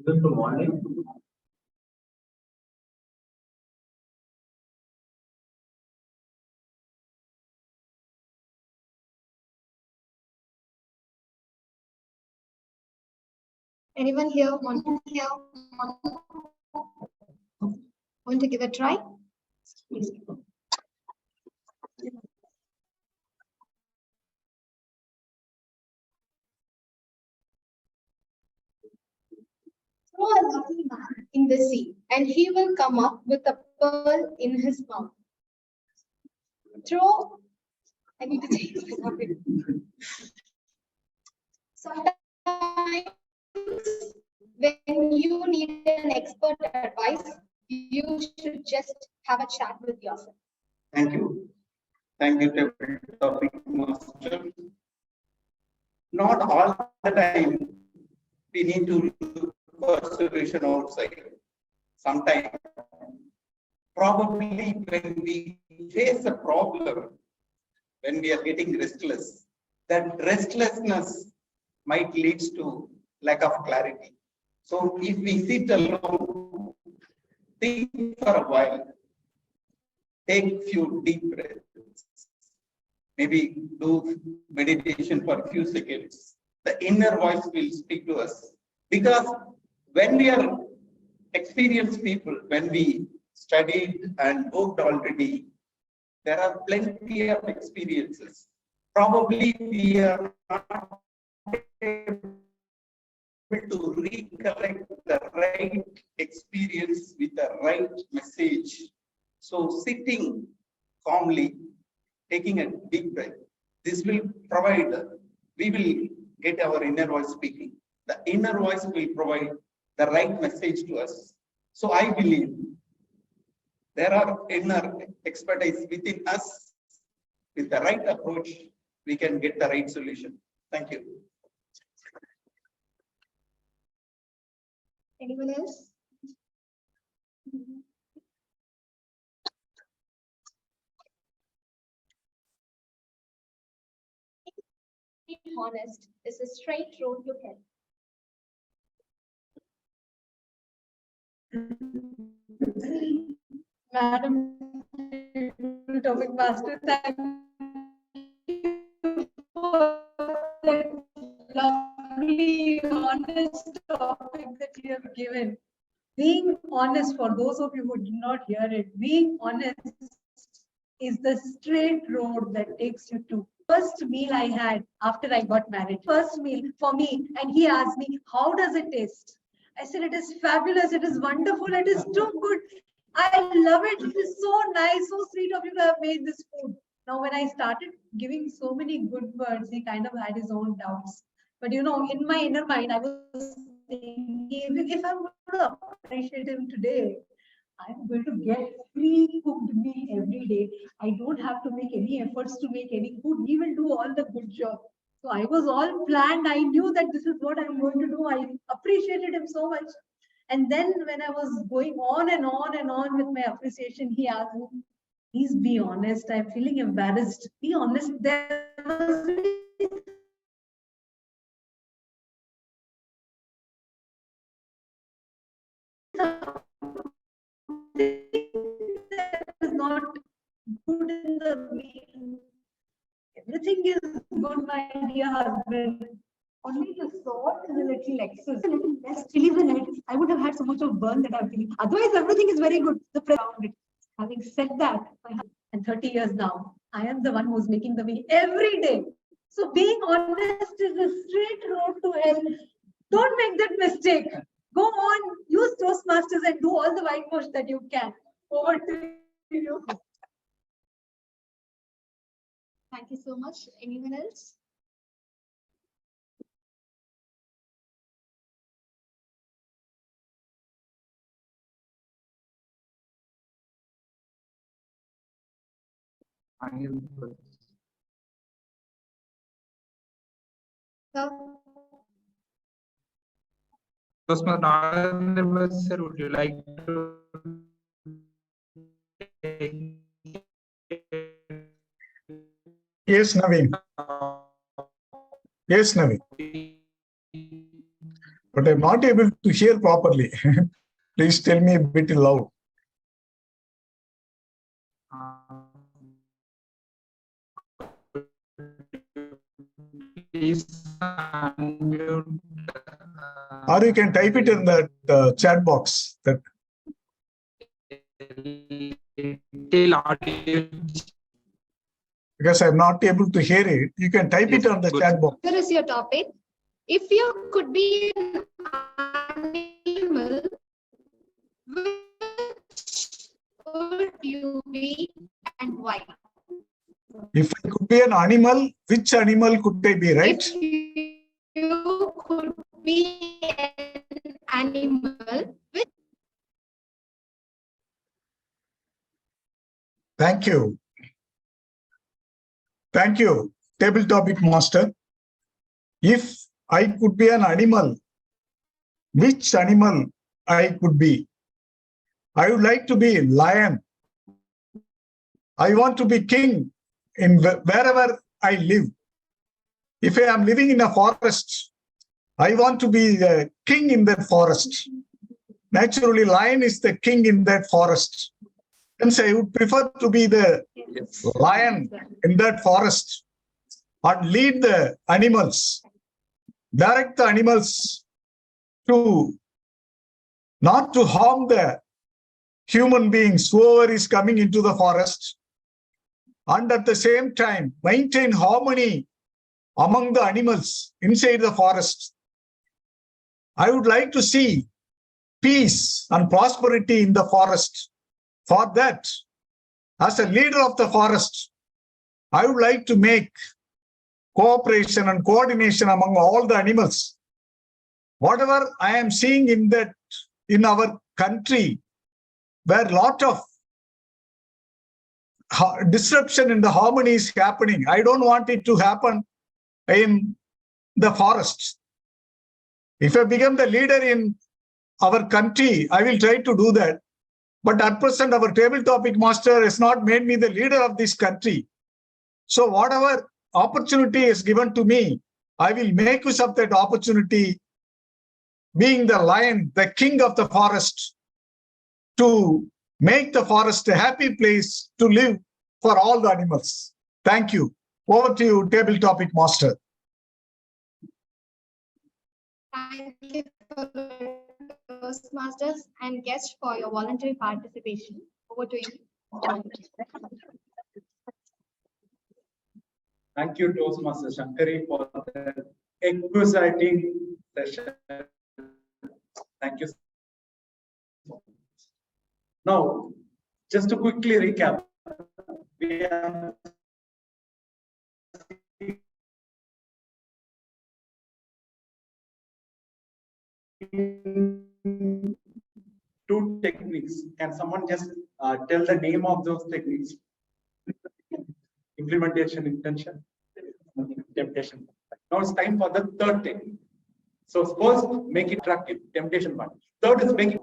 Good morning. Anyone here want to give a try? Please. Throw a lucky man in the sea, and he will come up with a pearl in his mouth. I need to change this topic. Sometimes when you need an expert advice, you should just have a chat with yourself. Thank you. Thank you, topic master. Not all the time we need to look for solution outside. Sometimes, probably when we face a problem, when we are getting restless, that restlessness might lead to lack of clarity. So if we sit alone, think for a while, take few deep breaths, maybe do meditation for a few seconds. The inner voice will speak to us. Because when we are experienced people, when we studied and worked already, there are plenty of experiences. Probably we are not able to recollect the right experience with the right message. So sitting calmly, taking a deep breath, this will provide, we will get our inner voice speaking. The inner voice will provide the right message to us. So I believe there are inner expertise within us. With the right approach, we can get the right solution. Thank you. Anyone else? Being honest is a straight road to hell. Madam Topic Master, thank you for that lovely, honest topic that you have given. being honest, for those of you who did not hear it, being honest is the straight road that takes you to. First meal I had after I got married, first meal for me, and he asked me, how does it taste? I said, it is fabulous, it is wonderful, it is too good. I love it, it is so nice, so sweet of you to have made this food. Now, when I started giving so many good words, he kind of had his own doubts. But you know, in my inner mind, I was thinking, if I'm going to appreciate him today, I'm going to get free cooked meal every day. I don't have to make any efforts to make any food. He will do all the good job. So I was all planned. I knew that this is what I'm going to do. I appreciated him so much. And then when I was going on and on and on with my appreciation, he asked me, please be honest. I'm feeling embarrassed. Be honest. There must be that is not good in the meal. Everything is good, my dear husband. Only the salt is a little excess, a little less chili in it. I would have had so much of burn that I'm feeling. Otherwise, everything is very good. The press around it. Having said that, and 30 years now, I am the one who's making the meal every day. So being honest is a straight road to hell. Don't make that mistake. Go on, use Toastmasters and do all the whitewash that you can. Over to you. Thank you so much. Anyone else? So, Toastmasters, sir, would you like to Yes, Naveen. Yes, Naveen. But I'm not able to hear properly. Please tell me a bit loud. please unmute, Or you can type it in the chat box. That little audio. because I'm not able to hear it, you can type it on the chat box. here is your topic. If you could be an animal, which would you be and why? If I could be an animal, which animal could I be, right? If you could be an animal, which Thank you. Thank you, table topic master. If I could be an animal, which animal I could be? I would like to be lion. I want to be king in wherever I live. If I am living in a forest, I want to be the king in that forest. Naturally, lion is the king in that forest. Hence, I would prefer to be the lion in that forest and lead the animals, direct the animals to not to harm the human beings, whoever is coming into the forest, and at the same time maintain harmony among the animals inside the forest. I would like to see peace and prosperity in the forest. For that, as a leader of the forest, I would like to make cooperation and coordination among all the animals. Whatever I am seeing in our country, where a lot of disruption in the harmony is happening, I don't want it to happen in the forest. If I become the leader in our country, I will try to do that. But at present, our table topic master has not made me the leader of this country. So whatever opportunity is given to me, I will make use of that opportunity, being the lion, the king of the forest, to make the forest a happy place to live for all the animals. Thank you. Over to you, table topic master. thank you for Toastmasters and guests for your voluntary participation. Over to you. Thank you, Toastmaster Shankari, for the exciting session. Thank you. Now, just to quickly recap, we have two techniques. Can someone just tell the name of those techniques? Implementation, intention, temptation. Now it's time for the third technique. So first, make it attractive, temptation one. Third is make it.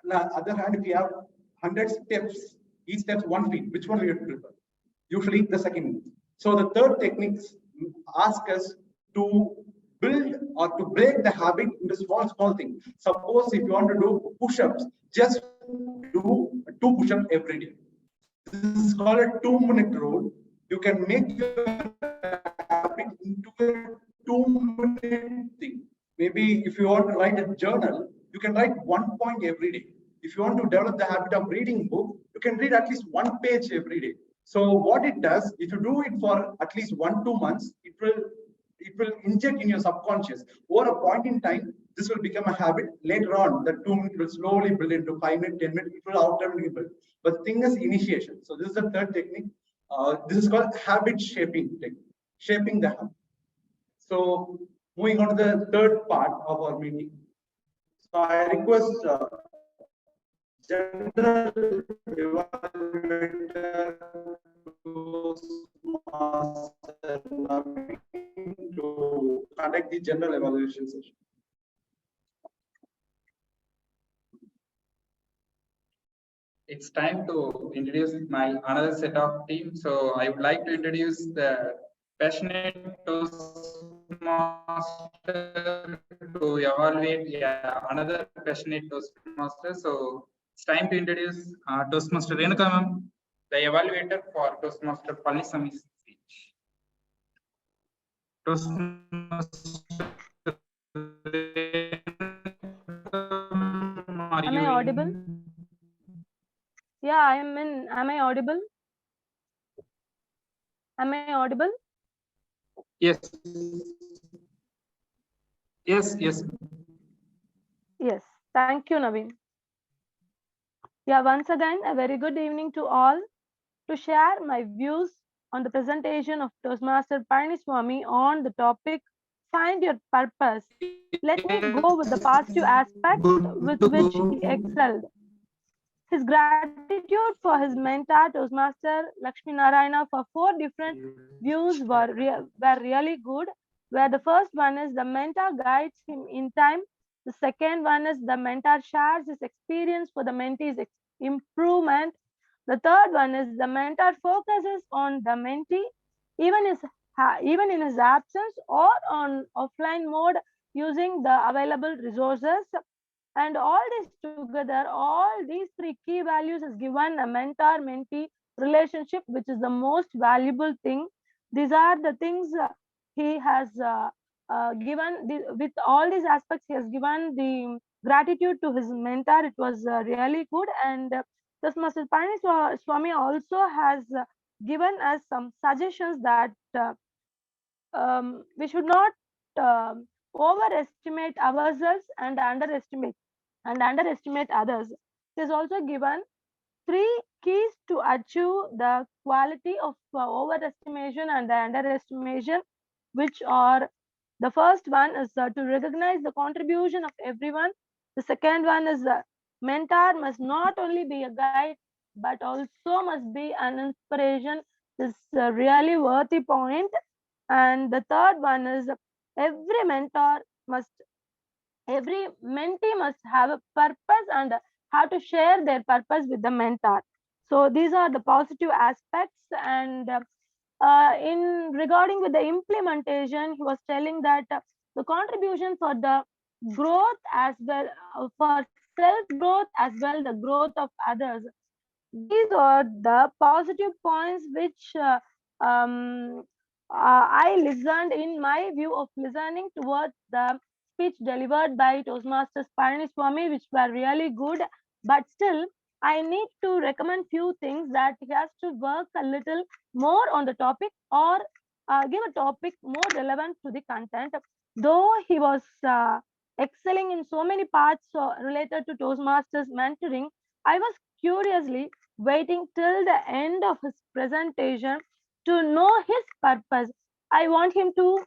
On the other hand, if you have 100 steps, each step 1 feet, which one do you prefer? Usually the second one. So the third techniques ask us to build or to break the habit into small things. Suppose if you want to do push-ups, just do 2 push-ups every day. This is called a 2-minute rule. You can make your habit into a 2-minute thing. Maybe if you want to write a journal, you can write 1 point every day. If you want to develop the habit of reading book, you can read at least 1 page every day. So what it does, if you do it for at least 1-2 months, it will inject in your subconscious. Over a point in time, this will become a habit. Later on, the 2 minutes will slowly build into 5 minutes, 10 minutes. It will ultimately build. But the thing is initiation. So this is the third technique. This is called habit shaping technique, shaping the habit. So moving on to the third part of our meeting. So I request general evaluator to conduct the general evaluation session. It's time to introduce my another set of team. So I would like to introduce the passionate Toastmaster to evaluate another passionate Toastmaster. So it's time to introduce Toastmaster Renuka ma'am, the evaluator for Toastmaster Palisami's speech. Toastmaster Am I audible? Yeah, I am in. Am I audible? Am I audible? Yes. Yes, yes. Yes. Thank you, Naveen. Yeah, once again, a very good evening to all. To share my views on the presentation of Toastmaster Palaniswamy on the topic Find Your Purpose. Let me go with the positive aspects with which he excelled. His gratitude for his mentor, Toastmaster Lakshmi Narayana, for 4 different views were really good. Where the first one is the mentor guides him in time. The second one is the mentor shares his experience for the mentee's improvement. The third one is the mentor focuses on the mentee, even in his absence or on offline mode using the available resources. And all this together, all these 3 key values has given a mentor-mentee relationship, which is the most valuable thing. These are the things he has given. With all these aspects, he has given the gratitude to his mentor. It was really good. And this Master Swami also has given us some suggestions that we should not overestimate ourselves and underestimate others. It is also given 3 keys to achieve the quality of overestimation and the underestimation, which are the first one is to recognize the contribution of everyone. The second one is mentor must not only be a guide but also must be an inspiration. This is a really worthy point. And the third one is every mentor must every mentee must have a purpose and how to share their purpose with the mentor. So these are the positive aspects. And in regarding with the implementation, he was telling that the contribution for the growth as well, for self growth as well, the growth of others. These are the positive points which I listened in my view of listening towards the speech delivered by Toastmasters Palaniswamy, which were really good. But still, I need to recommend few things that he has to work a little more on the topic, or give a topic more relevant to the content. Though he was excelling in so many parts related to Toastmasters mentoring, I was curiously waiting till the end of his presentation to know his purpose. I want him to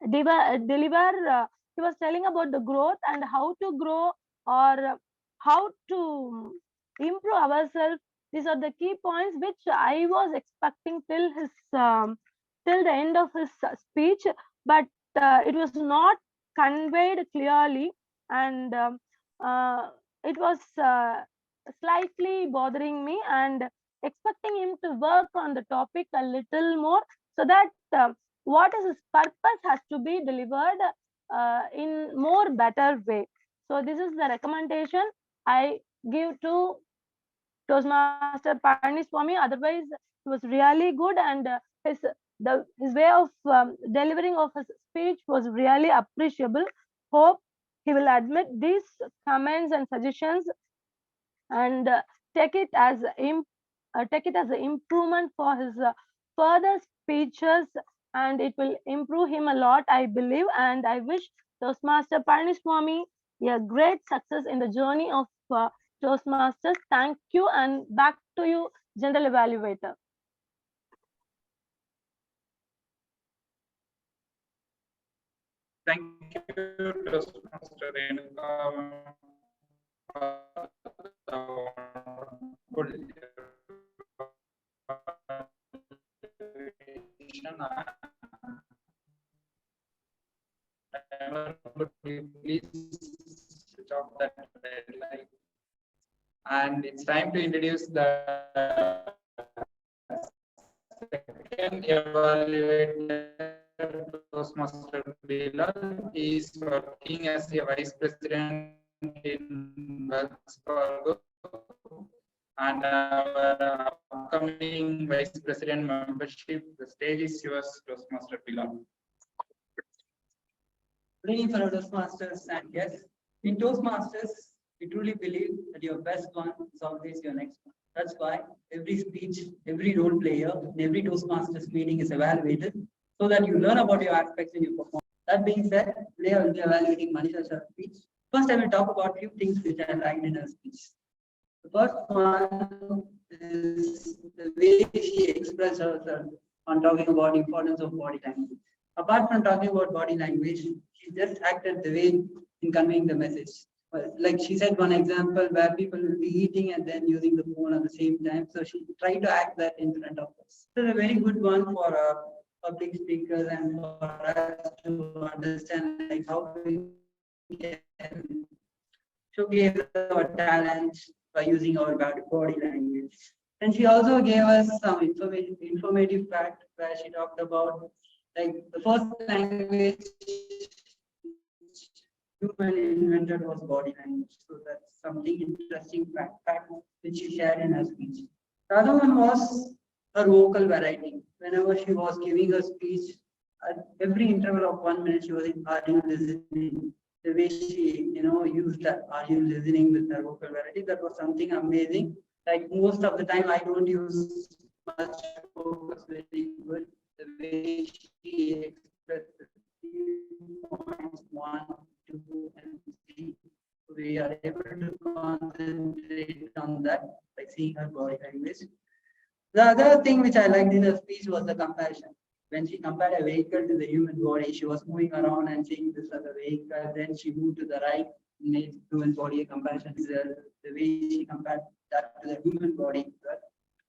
deliver. He was telling about the growth and how to grow, or how to improve ourselves. These are the key points which I was expecting till the end of his speech, but it was not conveyed clearly, and it was slightly bothering me, and expecting him to work on the topic a little more, so that what is his purpose has to be delivered in more better way. So this is the recommendation I give to Toastmaster Palaniswamy. Otherwise, he was really good, and his way of delivering of his speech was really appreciable. Hope he will admit these comments and suggestions, and take it as an improvement for his further speeches, and it will improve him a lot, I believe. And I wish Toastmaster Palaniswamy a great success in the journey of Toastmasters. Thank you, and back to you, General Evaluator. Thank you, Toastmaster Renuka, for the wonderful please switch off that red light. And it's time to introduce the second evaluator, Toastmaster Bilal. He is working as a vice president in Wells Fargo, and our upcoming vice president membership. The stage is yours, Toastmaster Bilal. Good evening, fellow Toastmasters and guests. In Toastmasters, we truly believe that your best one is always your next one. That's why every speech, every role player, and every Toastmasters meeting is evaluated so that you learn about your aspects in your performance. That being said, today I will be evaluating Manisha's speech. First, I will talk about a few things which I liked in her speech. The first one is the way she expressed herself on talking about importance of body language. Apart from talking about body language, she just acted the way in conveying the message. Like she said one example where people will be eating and then using the phone at the same time. So she tried to act that in front of us. It's a very good one for public speakers and for us to understand like how we can showcase our talent by using our body language. And she also gave us some informative fact where she talked about like the first language human invented was body language. So that's something interesting fact which she shared in her speech. The other one was her vocal variety. Whenever she was giving her speech, at every interval of 1 minute, she was in "Are you listening?" The way she, used that "Are you listening?" with her vocal variety, that was something amazing. Like most of the time, I don't use much focus very good. The way she expressed points 1, 2, and 3, we are able to concentrate on that by seeing her body language. The other thing which I liked in her speech was the comparison. When she compared a vehicle to the human body, she was moving around and saying this as a vehicle. Then she moved to the right, made human body a comparison. The way she compared that to the human body.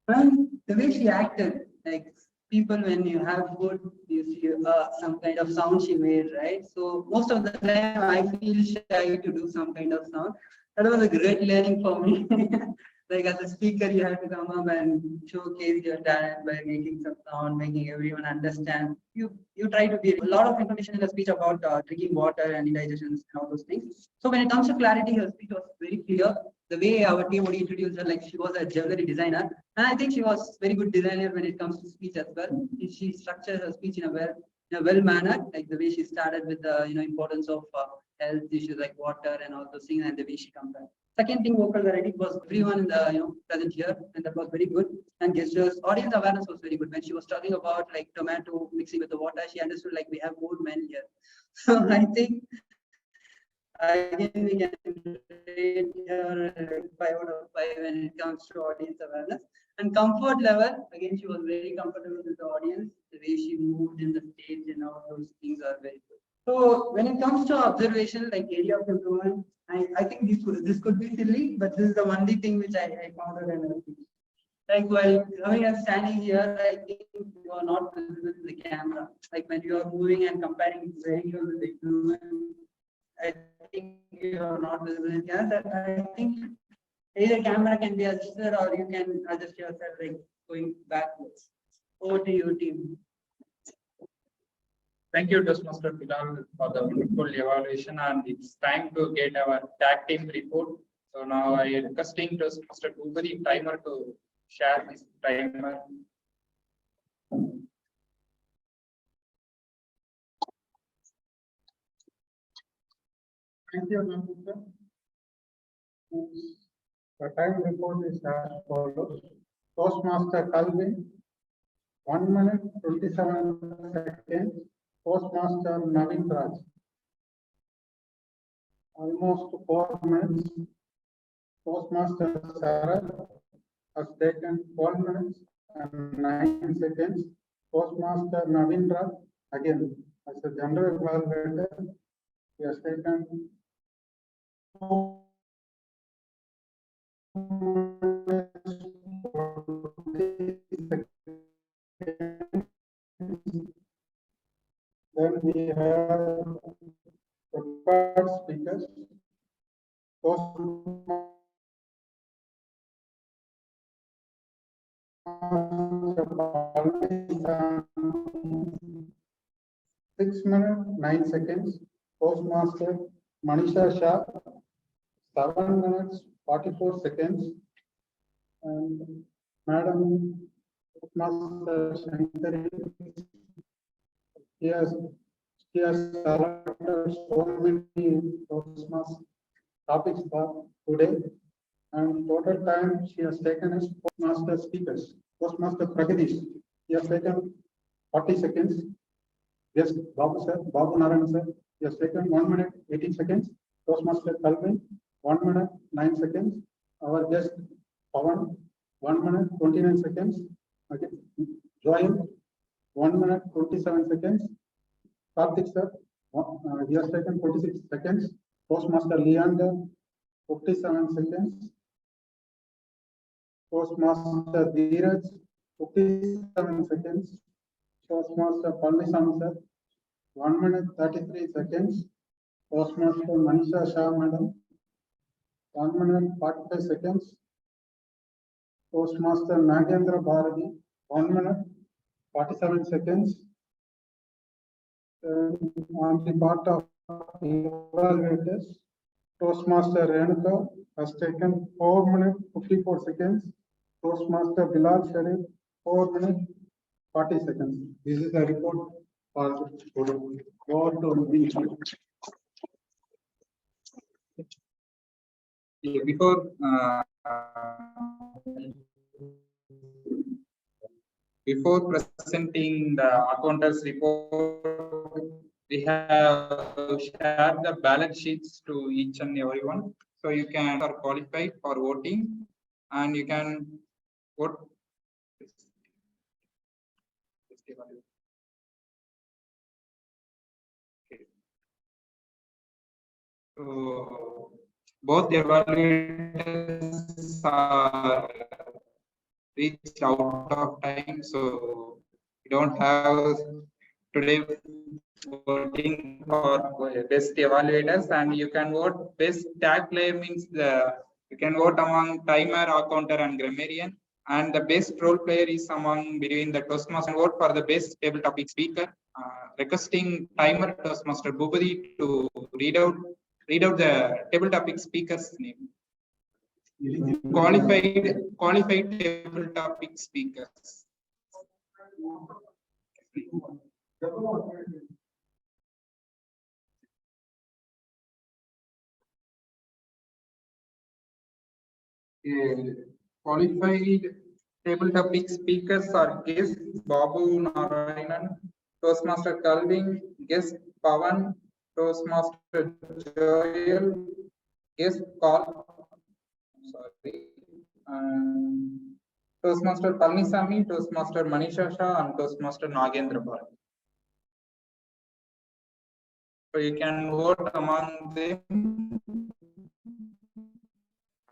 And the way she acted, like people, when you have food, you see some kind of sound she made, right? So most of the time I feel shy to do some kind of sound. That was a great learning for me. Like as a speaker, you have to come up and showcase your talent by making some sound, making everyone understand. You try to be a lot of information in the speech about drinking water and indigestions and all those things. So when it comes to clarity, her speech was very clear. The way our team would introduce her, like she was a jewelry designer, and I think she was very good designer when it comes to speech as well. She structures her speech in a in a well mannered, like the way she started with the importance of health issues like water and all those things, and the way she compared. Second thing, vocal variety was everyone in the present here, and that was very good. And gestures, audience awareness was very good. When she was talking about like tomato mixing with the water, she understood like we have more men here. So I think again we can rate her 5 out of 5 when it comes to audience awareness. And comfort level, again she was very comfortable with the audience. The way she moved in the stage and all those things are very good. So when it comes to observation, like area of improvement, I think this could be silly, but this is the only thing which I found out and everything. Like while coming and standing here, I think you are not visible in the camera. Like when you are moving and comparing very well with the human, I think you are not visible in camera. I think either camera can be adjusted or you can adjust yourself like going backwards. Over to you, team. Thank you, Toastmaster Bilal, for the beautiful evaluation, and it's time to get our tag team report. So now I am requesting Toastmaster Bhubadi timer to share this timer. Thank you, Namita. The time report is as follows. Toastmaster Calvin, 1 minute 27 seconds. Toastmaster Navin Raj, almost 4 minutes. Toastmaster Sarah has taken 12 minutes and 9 seconds. Toastmaster Navin Raj, again, as a general evaluator, he has taken 2 Then we have prepared speakers. Six minutes, 9 seconds. Postmaster Manisha Shah, 7 minutes, 44 seconds. And Madam Postmaster Shankari, she has selected so many Postmaster topics for today. And total time she has taken as Postmaster speakers. Postmaster Pragadish, he has taken 40 seconds. Yes, Babu sir, Babu Narayan sir, he has taken 1 minute 18 seconds. Toastmaster Calvin, 1 minute 9 seconds. Our guest Pawan, 1 minute 29 seconds. Okay. Joel, 1 minute 27 seconds. Karthik sir, he has taken 46 seconds. Toastmaster Leander, 57 seconds. Toastmaster Dheeraj, 57 seconds. Toastmaster Palmisam sir, 1 minute 33 seconds. Toastmaster Manisha Shah madam, 1 minute 45 seconds. Toastmaster Nagendra Bharati, 1 minute 47 seconds. On the part of evaluators, Toastmaster Renuka has taken 4 minutes 54 seconds. Toastmaster Bilal Sharif, 4 minutes 40 seconds. This is the report for Before presenting the accountants report, we have shared the balance sheets to each and everyone. So you can are qualified for voting, and you can vote. So both the evaluators are reached out of time, so we don't have today voting for best evaluators, and you can vote best tag player means you can vote among timer, accounter, and grammarian, and the best role player is among between the Toastmaster. Vote for the best table topic speaker. Requesting timer Toastmaster Bhubadi to read out the table topic speaker's name. Qualified table topic speakers. Qualified table topic speakers are guest Babu Narayanan, Toastmaster Calvin, guest Pavan, Toastmaster Joel, guest Carl, sorry, Toastmaster Palnisami, Toastmaster Manisha Shah, and Toastmaster Nagendra Bal. So you can vote among them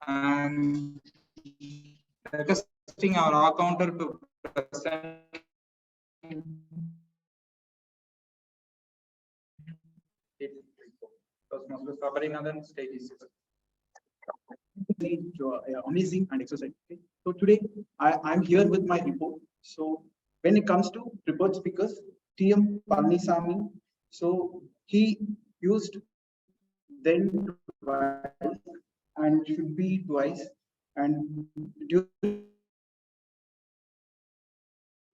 and requesting our accounter to present Toastmaster Sabarinathan, stage is amazing and exercise. Okay. So today I'm here with my report. So when it comes to prepared speakers, TM Palnisami, so he used then twice and should be twice, and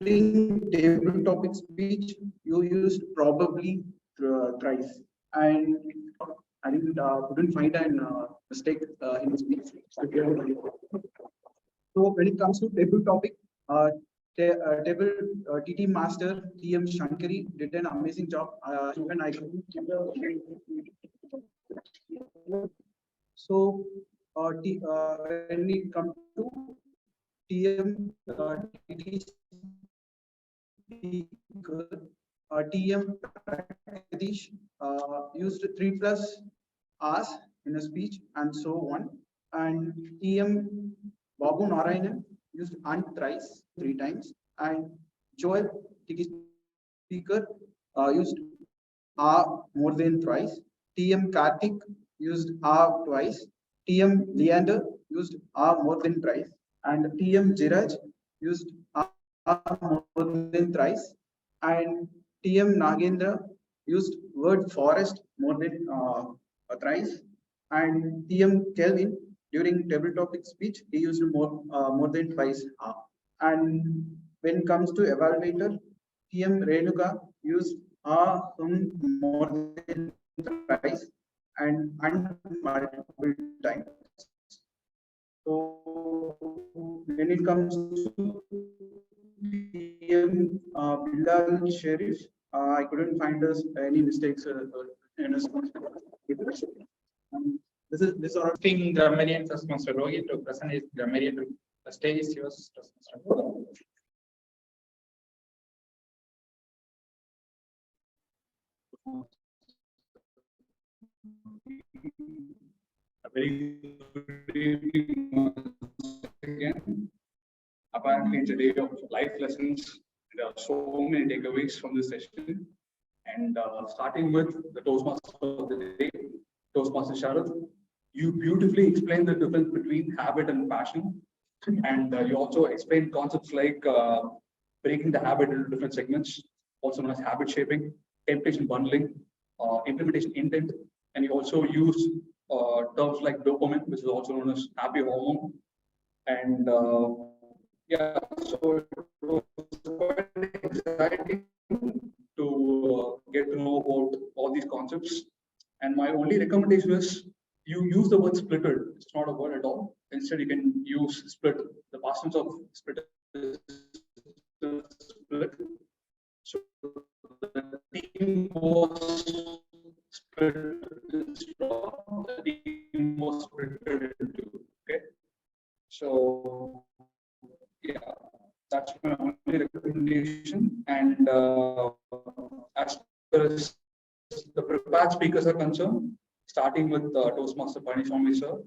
during table topic speech you used probably thrice, and I didn't couldn't find an mistake in his speech. So when it comes to table topic, table TT Master TM Shankari did an amazing job. Even I couldn't. So when it comes to TM TT speaker, TM Prakash used 3+ hours in a speech and so on, and TM Babu Narayanan used thrice, 3 times, and Joel TT speaker used more than thrice. TM Karthik used twice. TM Leander used more than thrice, and TM Jiraj used more than thrice, and TM Nagendra used word forest more than thrice, and TM Kelvin during table topic speech he used more than twice. And when it comes to evaluator, TM Renuka used more than thrice and multiple times. So when it comes to TM Bilal Sharif, I couldn't find any mistakes in his. This are asking grammarian Toastmaster Rohit to present his grammarian. The stage is yours, Toastmaster. A very good evening once again. Apparently, it's a day of life lessons. There are so many takeaways from this session. And starting with the Toastmaster of the day, Toastmaster Sharad, you beautifully explained the difference between habit and passion. And you also explained concepts like breaking the habit into different segments, also known as habit shaping, temptation bundling, implementation intent, and you also use terms like dopamine, which is also known as happy hormone. And yeah, so it was quite exciting to get to know about all these concepts. And my only recommendation is you use the word splitted. It's not a word at all. Instead, you can use split. The past tense of split is split. So the team was split. The team was split into. Okay. So yeah, that's my only recommendation. And as far as the prepared speakers are concerned, starting with Toastmaster Paniswamy sir,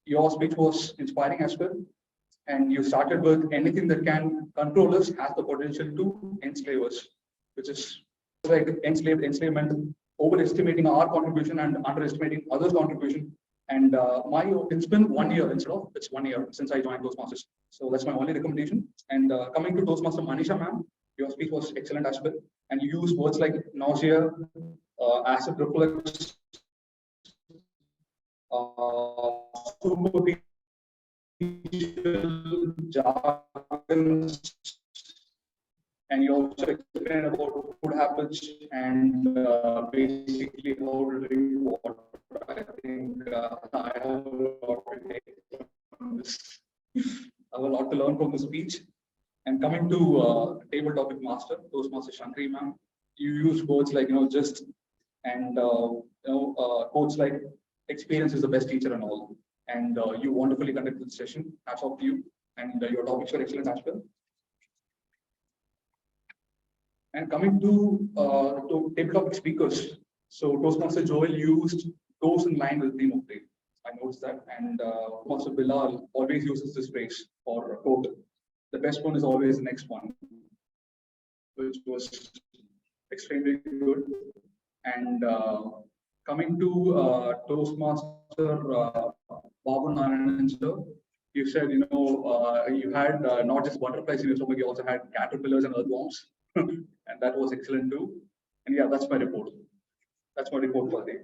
your speech was inspiring as well. And you started with anything that can control us has the potential to enslave us, which is like enslavement, overestimating our contribution and underestimating others' contribution. And it's been 1 year it's 1 year since I joined Toastmasters. So that's my only recommendation. And coming to Toastmaster Manisha ma'am, your speech was excellent as well. And you use words like nausea, acid reflux, superficial jargons, And you also explain about food habits and basically how to drink water. I think I have a lot to take from this. I have a lot to learn from the speech. And coming to table topic master, Toastmaster Shankari ma'am, you use words like just and quotes like experience is the best teacher and all. And you wonderfully conducted the session. Hats off to you, and your topics were excellent as well. And coming to table topic speakers, so Toastmaster Joel used toast in line with the theme of the day. I noticed that, and Master Bilal always uses this phrase for a quote. The best one is always the next one, which was extremely good. And coming to Toastmaster Babu Narayanan sir, you said you had not just butterflies in your stomach, you also had caterpillars and earthworms, and that was excellent too. And yeah, that's my report. That's my report for the day.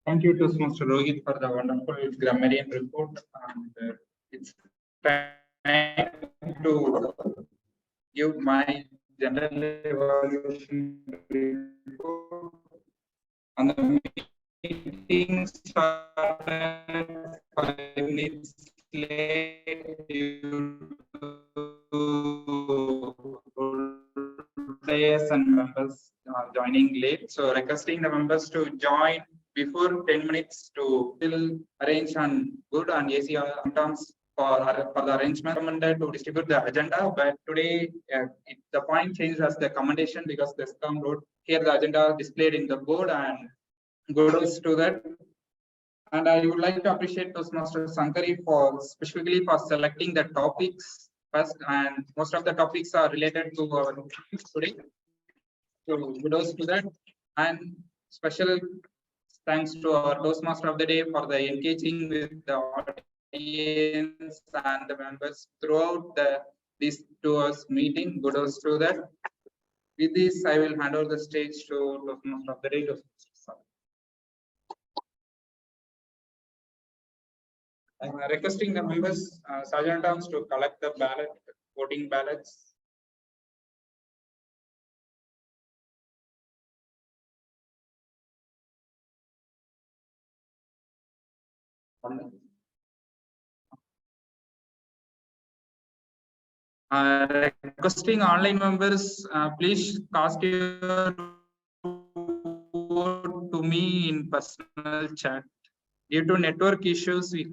Thank you, Toastmaster Rohit, for the wonderful grammarian report. And it's time to give my general evaluation report. And the meeting started 5 minutes late due to players and members joining late. So requesting the members to join before 10 minutes to still arrange on good and AC terms for the arrangement. Recommended to distribute the agenda, but today the point changes as the commendation because the SCOM wrote here the agenda displayed in the board, and kudos to that. And I would like to appreciate Toastmaster Sankari for specifically for selecting the topics first, and most of the topics are related to our today. So kudos to that, and special thanks to our Toastmaster of the day for the engaging with the audience and the members throughout this 2 hours meeting. Kudos to that. With this, I will hand over the stage to Toastmaster of the day. I'm requesting the members, sergeant arms, to collect the voting ballots. Requesting online members, please cast your vote to me in personal chat. Due to network issues, we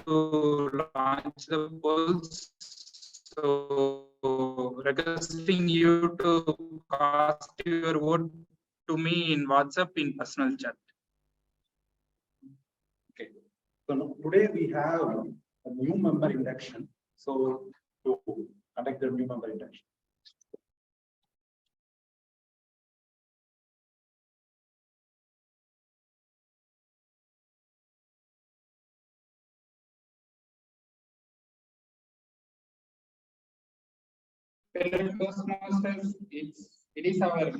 to launch the polls. So requesting you to cast your vote to me in WhatsApp in personal chat. Okay. So today we have a new member induction. So to conduct the new member induction. Fellow Toastmasters, it is our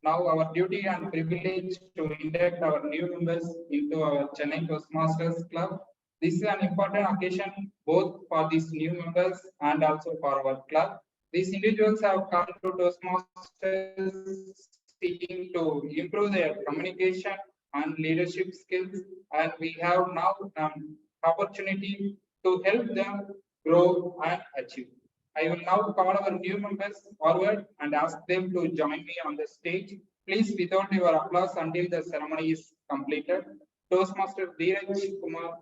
now our duty and privilege to induct our new members into our Chennai Toastmasters Club. This is an important occasion both for these new members and also for our club. These individuals have come to Toastmasters seeking to improve their communication and leadership skills, and we have now an opportunity to help them grow and achieve. I will now call our new members forward and ask them to join me on the stage. Please, without your applause until the ceremony is completed. Toastmaster Dheeraj Kumar,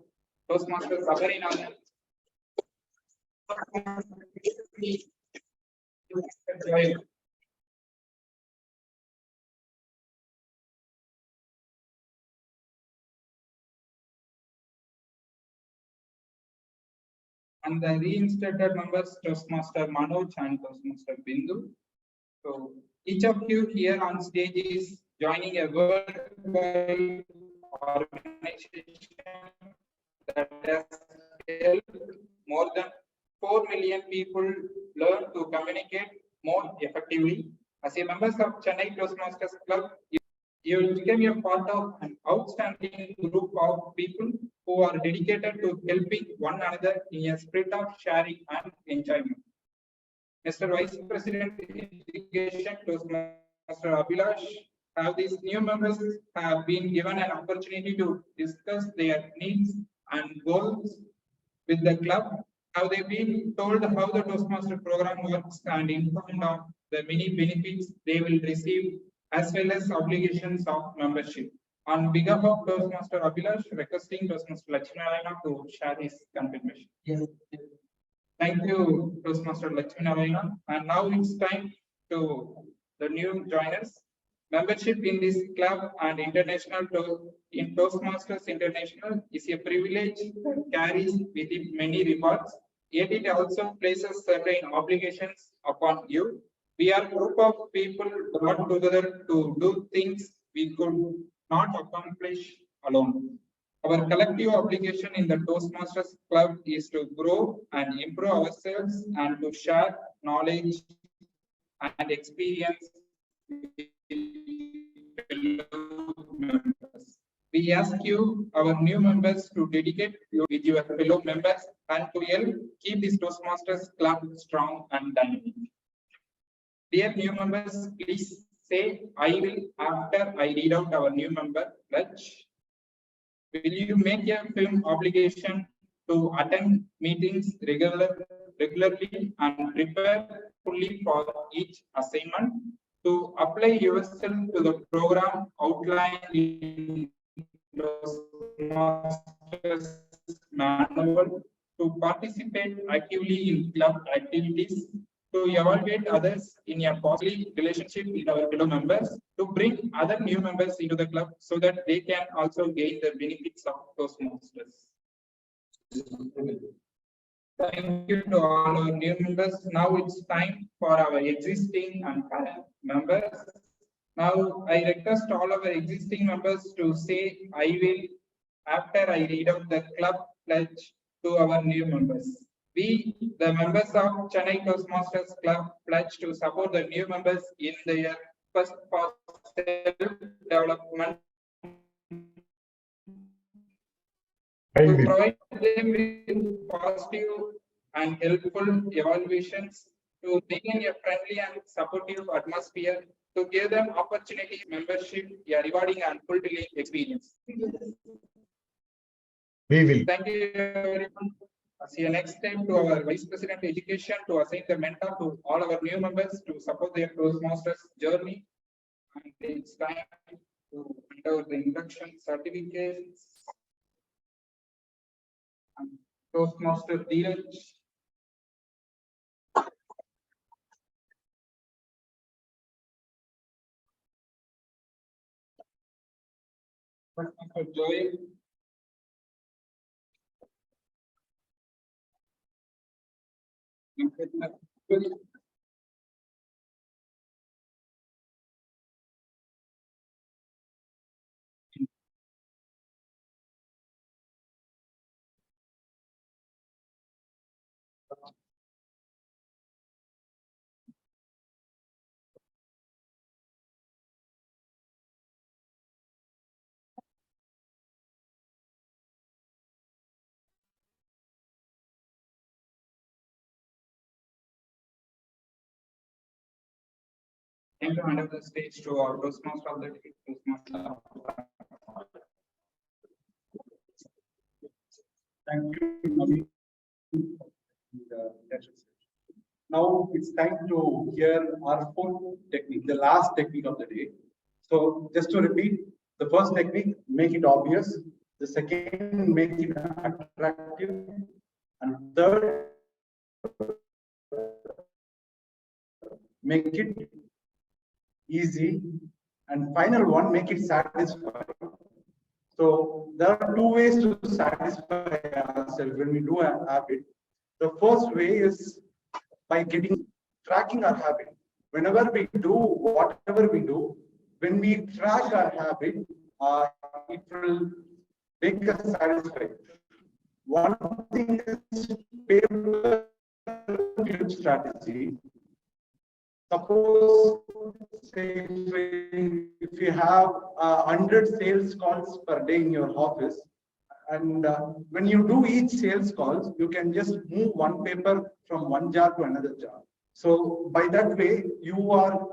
Toastmaster Sabarinath, and the reinstated members, Toastmaster Manoj and Toastmaster Bindu. So each of you here on stage is joining a worldwide organization that has helped more than 4 million people learn to communicate more effectively. As a members of Chennai Toastmasters Club, you will become a part of an outstanding group of people who are dedicated to helping one another in a spirit of sharing and enjoyment. Mr. Vice President Education Toastmaster Abhilash, have these new members have been given an opportunity to discuss their needs and goals with the club? Have they been told how the Toastmaster program works and informed of the many benefits they will receive as well as obligations of membership? On behalf of Toastmaster Abhilash, requesting Toastmaster Lakshminarayana to share his confirmation. Yes. Thank you, Toastmaster Lakshminarayana. And now it's time to the new joiners. Membership in this club and in Toastmasters International is a privilege that carries with it many rewards, yet it also places certain obligations upon you. We are a group of people brought together to do things we could not accomplish alone. Our collective obligation in the Toastmasters Club is to grow and improve ourselves and to share knowledge and experience members. We ask you, our new members, to dedicate you with your fellow members and to help keep this Toastmasters Club strong and dynamic. Dear new members, please say "I will" after I read out our new member pledge. Will you make a firm obligation to attend meetings regularly and prepare fully for each assignment? To apply yourself to the program outlined in Toastmasters manual, to participate actively in club activities, to evaluate others in a positive relationship with our fellow members, to bring other new members into the club so that they can also gain the benefits of Toastmasters. Thank you to all our new members. Now it's time for our existing and current members. Now I request all our existing members to say "I will" after I read out the club pledge to our new members. We, the members of Chennai Toastmasters Club, pledge to support the new members in their quest for self-development, to provide them with positive and helpful evaluations, to maintain a friendly and supportive atmosphere, to give them opportunity membership, a rewarding and fulfilling experience. We will. Thank you everyone. See you next time to our Vice President Education to assign the mentor to all our new members to support their Toastmasters journey. And it's time to hand out the induction certificates. And Toastmaster Dheeraj. Toastmaster Joy. Thank you, hand over the stage to our Toastmaster of the day, Toastmaster. Thank you. Now it's time to hear our fourth technique, the last technique of the day. So just to repeat, the first technique, make it obvious. The second, make it attractive. And third, make it easy. And final one, make it satisfying. So there are two ways to satisfy ourselves when we do a habit. The first way is by tracking our habit. Whenever we do whatever we do, when we track our habit, it will make us satisfied. one thing is paper clip strategy. Suppose, say, if you have 100 sales calls per day in your office, and when you do each sales calls, you can just move one paper from one jar to another jar. So by that way, you are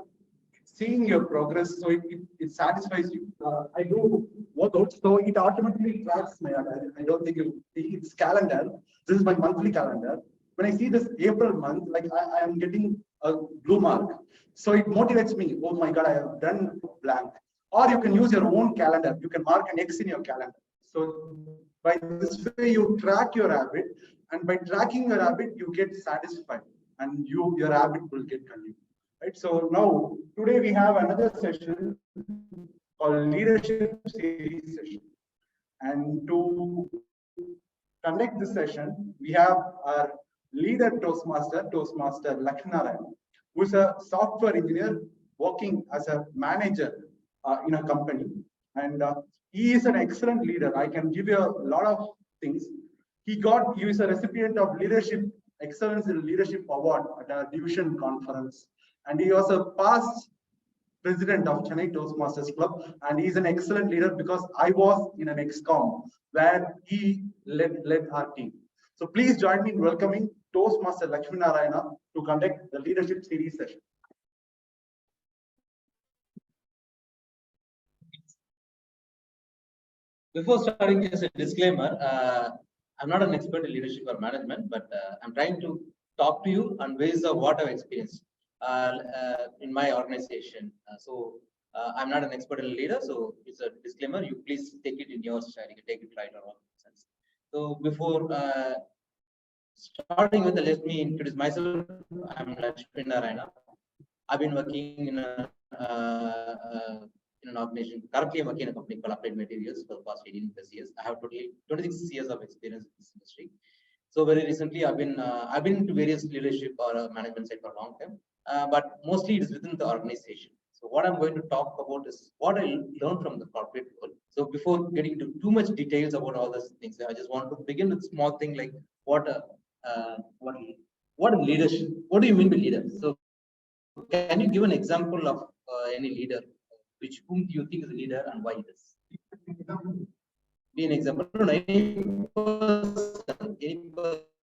seeing your progress, so it satisfies you. I do workouts, so it automatically tracks my. I don't think it's calendar. This is my monthly calendar. When I see this April month, like I am getting a blue mark, so it motivates me. Oh my God, I have done blank. Or you can use your own calendar. You can mark an X in your calendar. So by this way, you track your habit, and by tracking your habit, you get satisfied, and your habit will get continued. Right. So now today we have another session called leadership series session, and to conduct this session, we have our leader Toastmaster Lakshminarayan, who is a software engineer working as a manager in a company, and he is an excellent leader. I can give you a lot of things. He is a recipient of Leadership Excellence in Leadership Award at a division conference, and he was a past president of Chennai Toastmasters Club, and he's an excellent leader because I was in an XCOM where he led our team. So please join me in welcoming Toastmaster Lakshminarayana to conduct the leadership series session. Before starting, just a disclaimer, I'm not an expert in leadership or management, but I'm trying to talk to you on ways of what I've experienced in my organization. I'm not an expert in leader, so it's a disclaimer. You please take it in your style. You can take it right or wrong. So before starting with the, let me introduce myself. I'm Lakshmi Narayana. I've been working in an organization. Currently, I'm working in a company called Applied Materials for the past 18 plus years. I have totally 26 years of experience in this industry. So very recently, I've been to various leadership or management side for a long time, but mostly it is within the organization. So what I'm going to talk about is what I learned from the corporate world. So before getting into too much details about all these things, I just want to begin with small thing like what leadership. What do you mean by leader? So can you give an example of any leader, whom do you think is a leader and why it is? Be an example. No, any person,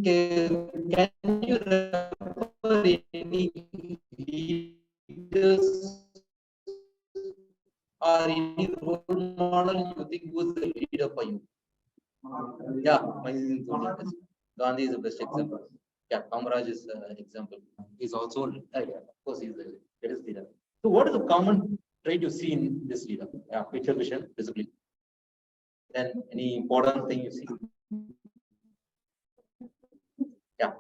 can you refer any leaders or any role model you think was the leader for you? Yeah, Gandhi is the best example. Yeah, Kamaraj is an example. He's also, of course, he's the greatest leader. So, what is the common trait you see in this leader? Yeah, picture vision, discipline. Then, any important thing you see? Yeah,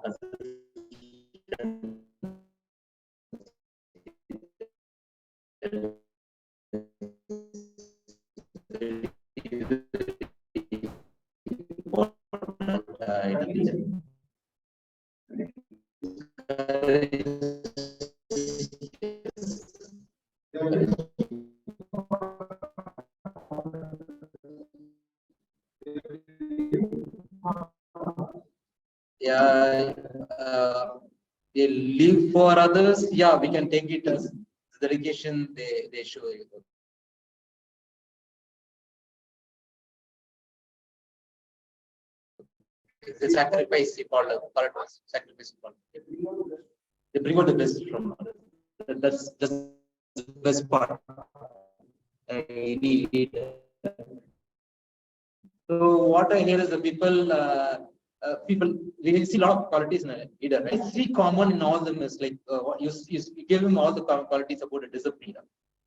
yeah, they live for others. Yeah, we can take it as the dedication they show you. The sacrifice, they call it sacrifice. They bring out the best from others. That's the best part. Any leader. So what I hear is the people we see a lot of qualities in a leader. Right? I see common in all them is like what you give him all the qualities about a discipline.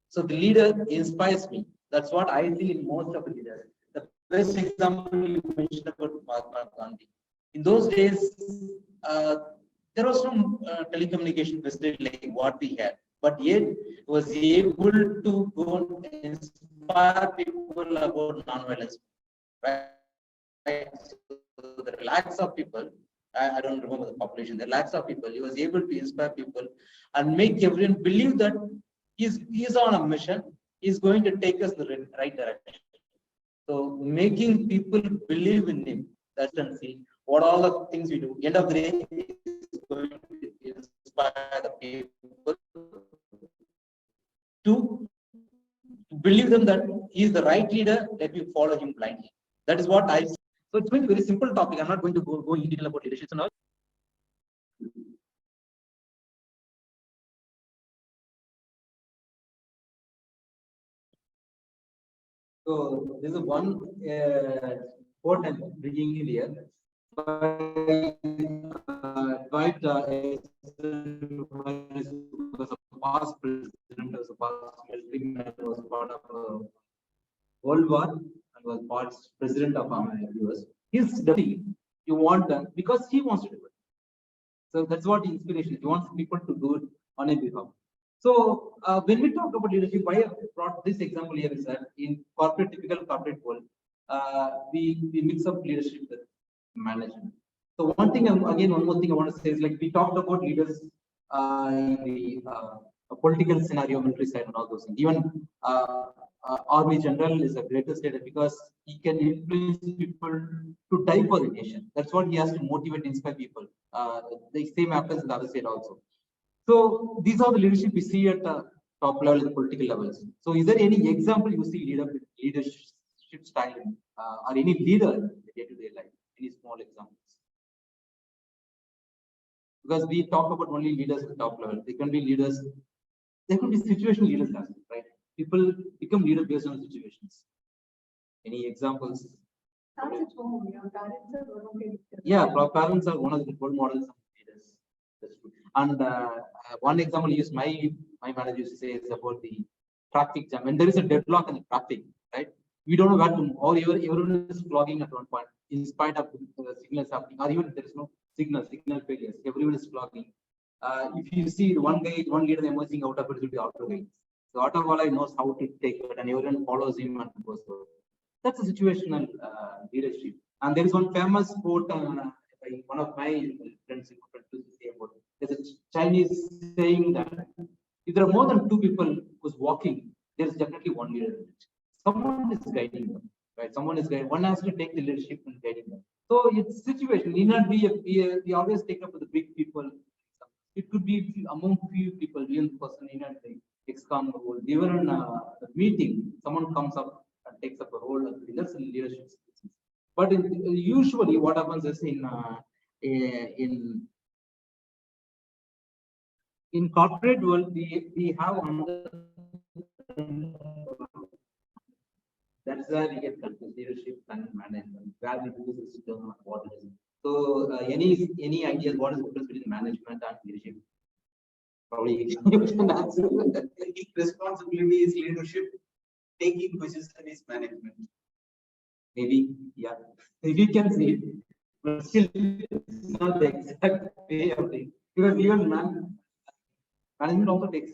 So the leader inspires me. That's what I see in most of the leaders. The best example you mentioned about Mahatma Gandhi. In those days, there was no telecommunication facility like what we had, but yet was able to go and inspire people about non-violence. Right? So the lakhs of people, I don't remember the population, the lakhs of people, he was able to inspire people and make everyone believe that he's on a mission is going to take us the right direction. So making people believe in him, that's and see what all the things we do. End of the day, is going to inspire the people to believe them that he is the right leader. Let me follow him blindly. That is what I. So it's going to be a very simple topic. I'm not going to go in detail about leadership and all. So this is one quote I'm bringing in here. Dwight was a past president, was a past military man, was part of World War and was past president of US. His deputy, you want them because he wants to do it. So that's what inspiration is. He wants people to do it on his behalf. So when we talk about leadership, why I brought this example here is that in typical corporate world, we mix up leadership with management. So one more thing I want to say is like we talked about leaders in the political scenario, military side, and all those things. Even Army General is a greatest leader because he can influence people to die for the nation. That's what he has to motivate, inspire people. The same happens in the other side also. So these are the leadership we see at the top level, the political levels. So is there any example you see leadership style or any leader in the day-to-day life? Any small examples? Because we talk about only leaders at the top level. They can be leaders. There could be situational leaders, right? People become leaders based on situations. Any examples? Parents at home, your parents are one of the. Yeah, parents are one of the role models of leaders. That's true. And one example is my manager used to say is about the traffic jam. When there is a deadlock in the traffic, right? We don't know where to move, or everyone is vlogging at one point, in spite of the signals happening, or even there is no signal failures. Everyone is vlogging. If you see one leader emerging out of it, will be auto guy. The auto guy knows how to take it, and everyone follows him and goes through. That's a situational leadership. And there is one famous quote by one of my friends to say about it. There's a Chinese saying that if there are more than two people who's walking, there's definitely one leader. Someone is guiding them, right? Someone is guiding. One has to take the leadership and guiding them. So it's situation. Need not be we always take up with the big people. It could be among few people, real person in the ex-com role. Even in a meeting, someone comes up and takes up a role as leaders in leadership. But usually, what happens is in corporate world, we have another. That's where we get confused, leadership and management, where we do the system of what it is. So any ideas what is the difference between management and leadership? Probably you can answer. Taking responsibility is leadership, taking position is management. Maybe, yeah. Maybe you can see it, but still it's not the exact way of it. Because even management also takes,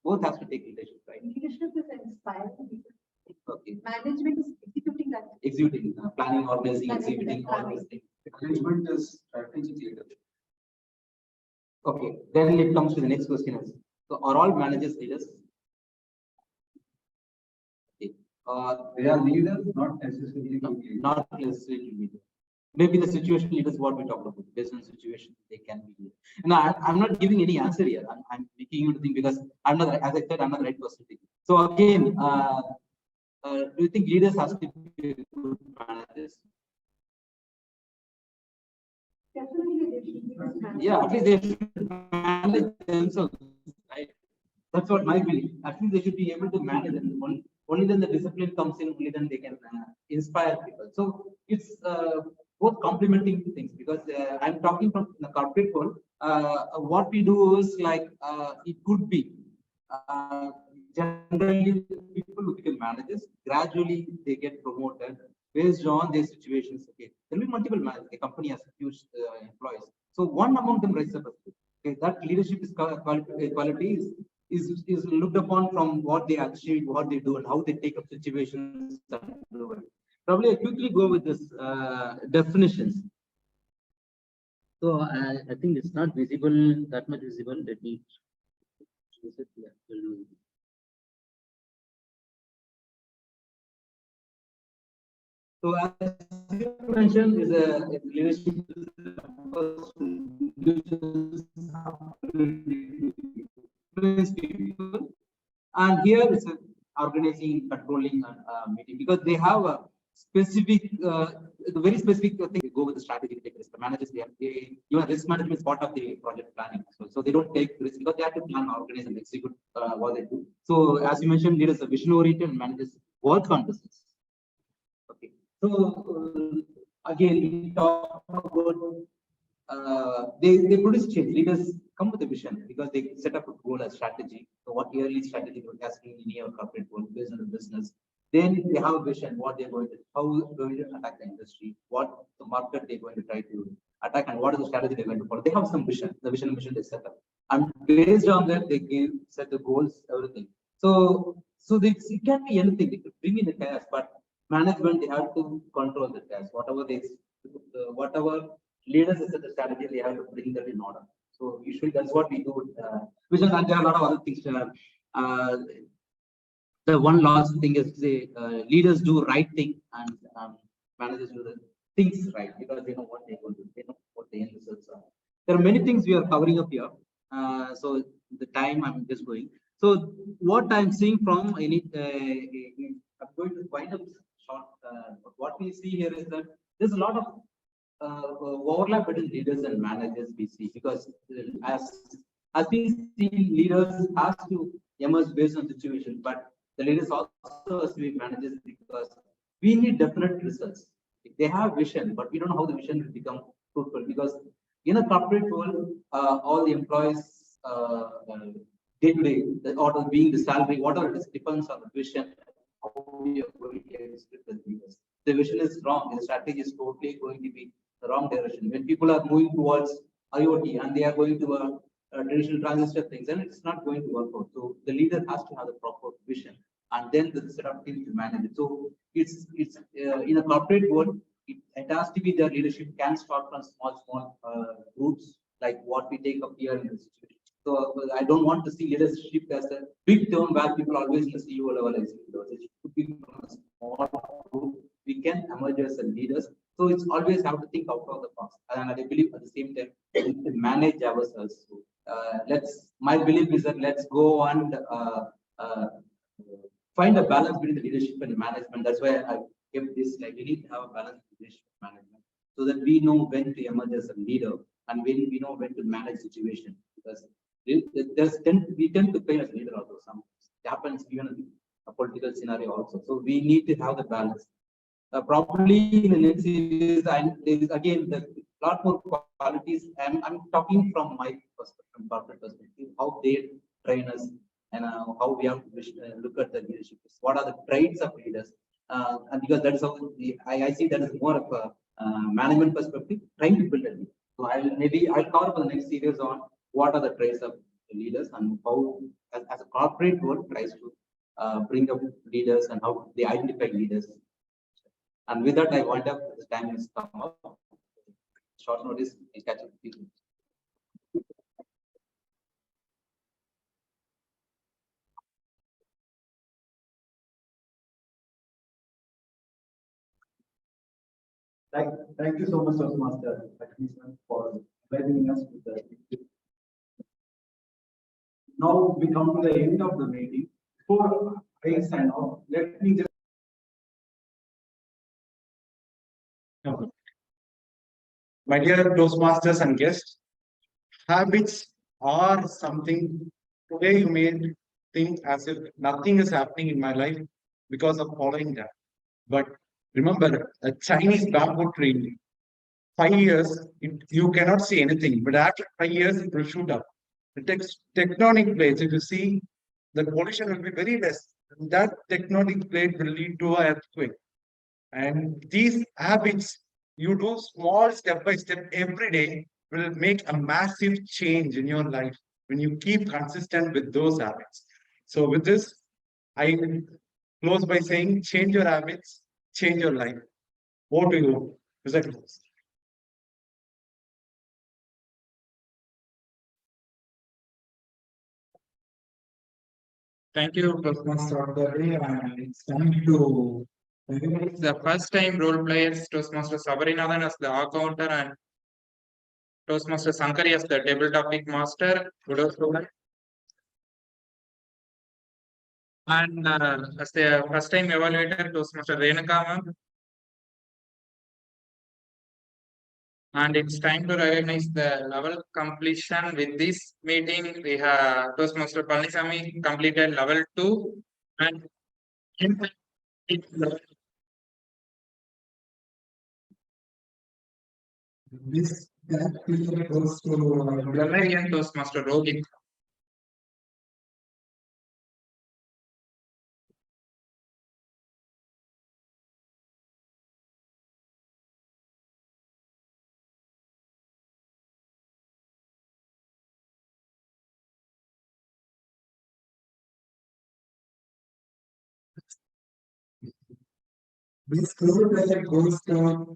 both has to take leadership, right? Leadership is inspiring people. Okay. Management is executing that. Executing, planning, organizing, executing, all these things. Management is strategic leadership. Okay, then it comes to the next question. So are all managers leaders? Okay. They are leaders, not necessarily not necessarily leaders. Maybe the situation leaders what we talked about, based on situation, they can be leaders. Now, I'm not giving any answer here. I'm making you to think because I'm not, as I said, I'm not the right person to think. So again, do you think leaders has to be good managers? Yeah, at least they should manage themselves, right? That's what my belief. At least they should be able to manage them. Only then the discipline comes in, only then they can inspire people. So it's both complementing things because I'm talking from the corporate world. What we do is like it could be generally people who become managers, gradually they get promoted based on their situations. Okay, there will be multiple managers. The company has huge employees. So one among them rises up. Okay, that leadership is quality is looked upon from what they achieve, what they do, and how they take up situations. Probably I quickly go with this definitions. So I think it's not visible, that much visible. Let me choose it. Yeah, So as you mentioned, is a leadership influence people, and here is organizing, controlling, and meeting, because they have a specific, very specific thing. They go with the strategy, they take risk. The managers, risk management is part of the project planning. So they don't take risk because they have to plan, organize, and execute what they do. So as you mentioned, leaders are vision oriented and managers work on business. Okay. So again, we talk about they produce change. Leaders come with a vision because they set up a goal, a strategy. So what yearly strategy has been in your corporate world based on the business. Then they have a vision, what they're going to, how they're going to attack the industry, what the market they're going to try to attack, and what is the strategy they're going to follow. They have some vision, the vision and mission they set up. And based on that, they set the goals, everything. So it can be anything. They could bring in the chaos, but management, they have to control the chaos. Whatever leaders set the strategy, they have to bring that in order. So usually that's what we do. Vision, and there are a lot of other things. The one last thing is leaders do right thing and managers do the things right because they know what they're going to do, they know what the end results are. There are many things we are covering up here. So the time I'm just going. So what I'm seeing from any, I'm going to wind up short. But what we see here is that there's a lot of overlap between leaders and managers we see, because as we see, leaders has to emerge based on situation, but the leaders also has to be managers because we need definite results. They have vision, but we don't know how the vision will become fruitful, because in a corporate world, all the employees day to day, the order being the salary, whatever it is, depends on the vision. How we are going to execute the leaders. The vision is wrong, the strategy is totally going to be the wrong direction. When people are moving towards IoT and they are going to a traditional transistor things, and it's not going to work out. So the leader has to have the proper vision, and then the set of team to manage it. So it's in a corporate world, it has to be their leadership can start from small groups like what we take up here in the situation. So I don't want to see leadership as a big term where people always in the CEO level executives. It should be from a small group. We can emerge as leaders. So it's always have to think out of the box. And I believe at the same time we need to manage ourselves. So, my belief is that let's go and find a balance between the leadership and management. That's why I kept this, like we need to have a balance between leadership and management, so that we know when to emerge as a leader and when we know when to manage situation. Because we tend to fail as leader also sometimes. It happens even in a political scenario also. So we need to have the balance. Probably in the next series, and there is again the lot more qualities. I'm talking from my perspective, corporate perspective, how they train us and how we have to look at the leadership. What are the traits of leaders? And because that is how I see that is more of a management perspective, trying to build a leader. So I'll cover for the next series on what are the traits of leaders and how, as a corporate world, tries to bring up leaders and how they identify leaders. And with that, I wind up. The time has come up. Short notice, I catch up with you. Thank you so much, Master, for inviting us to the. Now we come to the end of the meeting. Before I sign off, let me just. My dear Toastmasters and guests, habits are something today you may think as if nothing is happening in my life because of following that. But remember, a Chinese bamboo tree, 5 years, you cannot see anything, but after 5 years, it will shoot up. The tectonic plates, if you see, the pollution will be very less. That tectonic plate will lead to an earthquake. And these habits, you do small step by step every day, will make a massive change in your life when you keep consistent with those habits. So with this, I close by saying, change your habits, change your life. Over to you, Mr. Close. Thank you, Toastmaster of the day, and it's time to The first time role players, Toastmaster Sabarinathan as the accounter and Toastmaster Sankari as the table topic master. Good afternoon. And as the first time evaluator, Toastmaster Renuka ma'am. And it's time to recognize the level completion. With this meeting, we have Toastmaster Palanisamy completed level 2 and This goes to Grammarian Toastmaster Rohit. this group goes to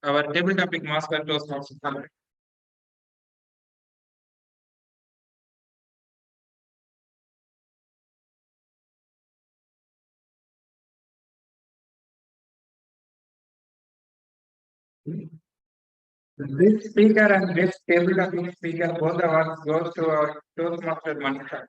Our table topic master Toastmaster Sankari. This speaker and this table topic speaker, both awards goes to our Toastmaster Manisha.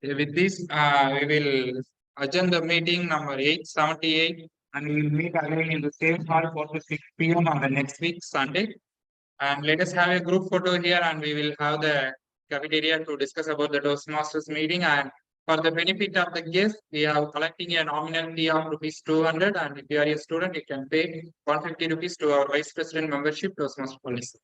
With this, we will adjourn the meeting number 878 and we will meet again in the same hall 4 to 6 p.m. on the next week, Sunday. And let us have a group photo here and we will have the cafeteria to discuss about the Toastmasters meeting. And for the benefit of the guests, we are collecting a nominal fee of rupees 200. And if you are a student, you can pay 150 rupees to our Vice President membership, Toastmaster Policy.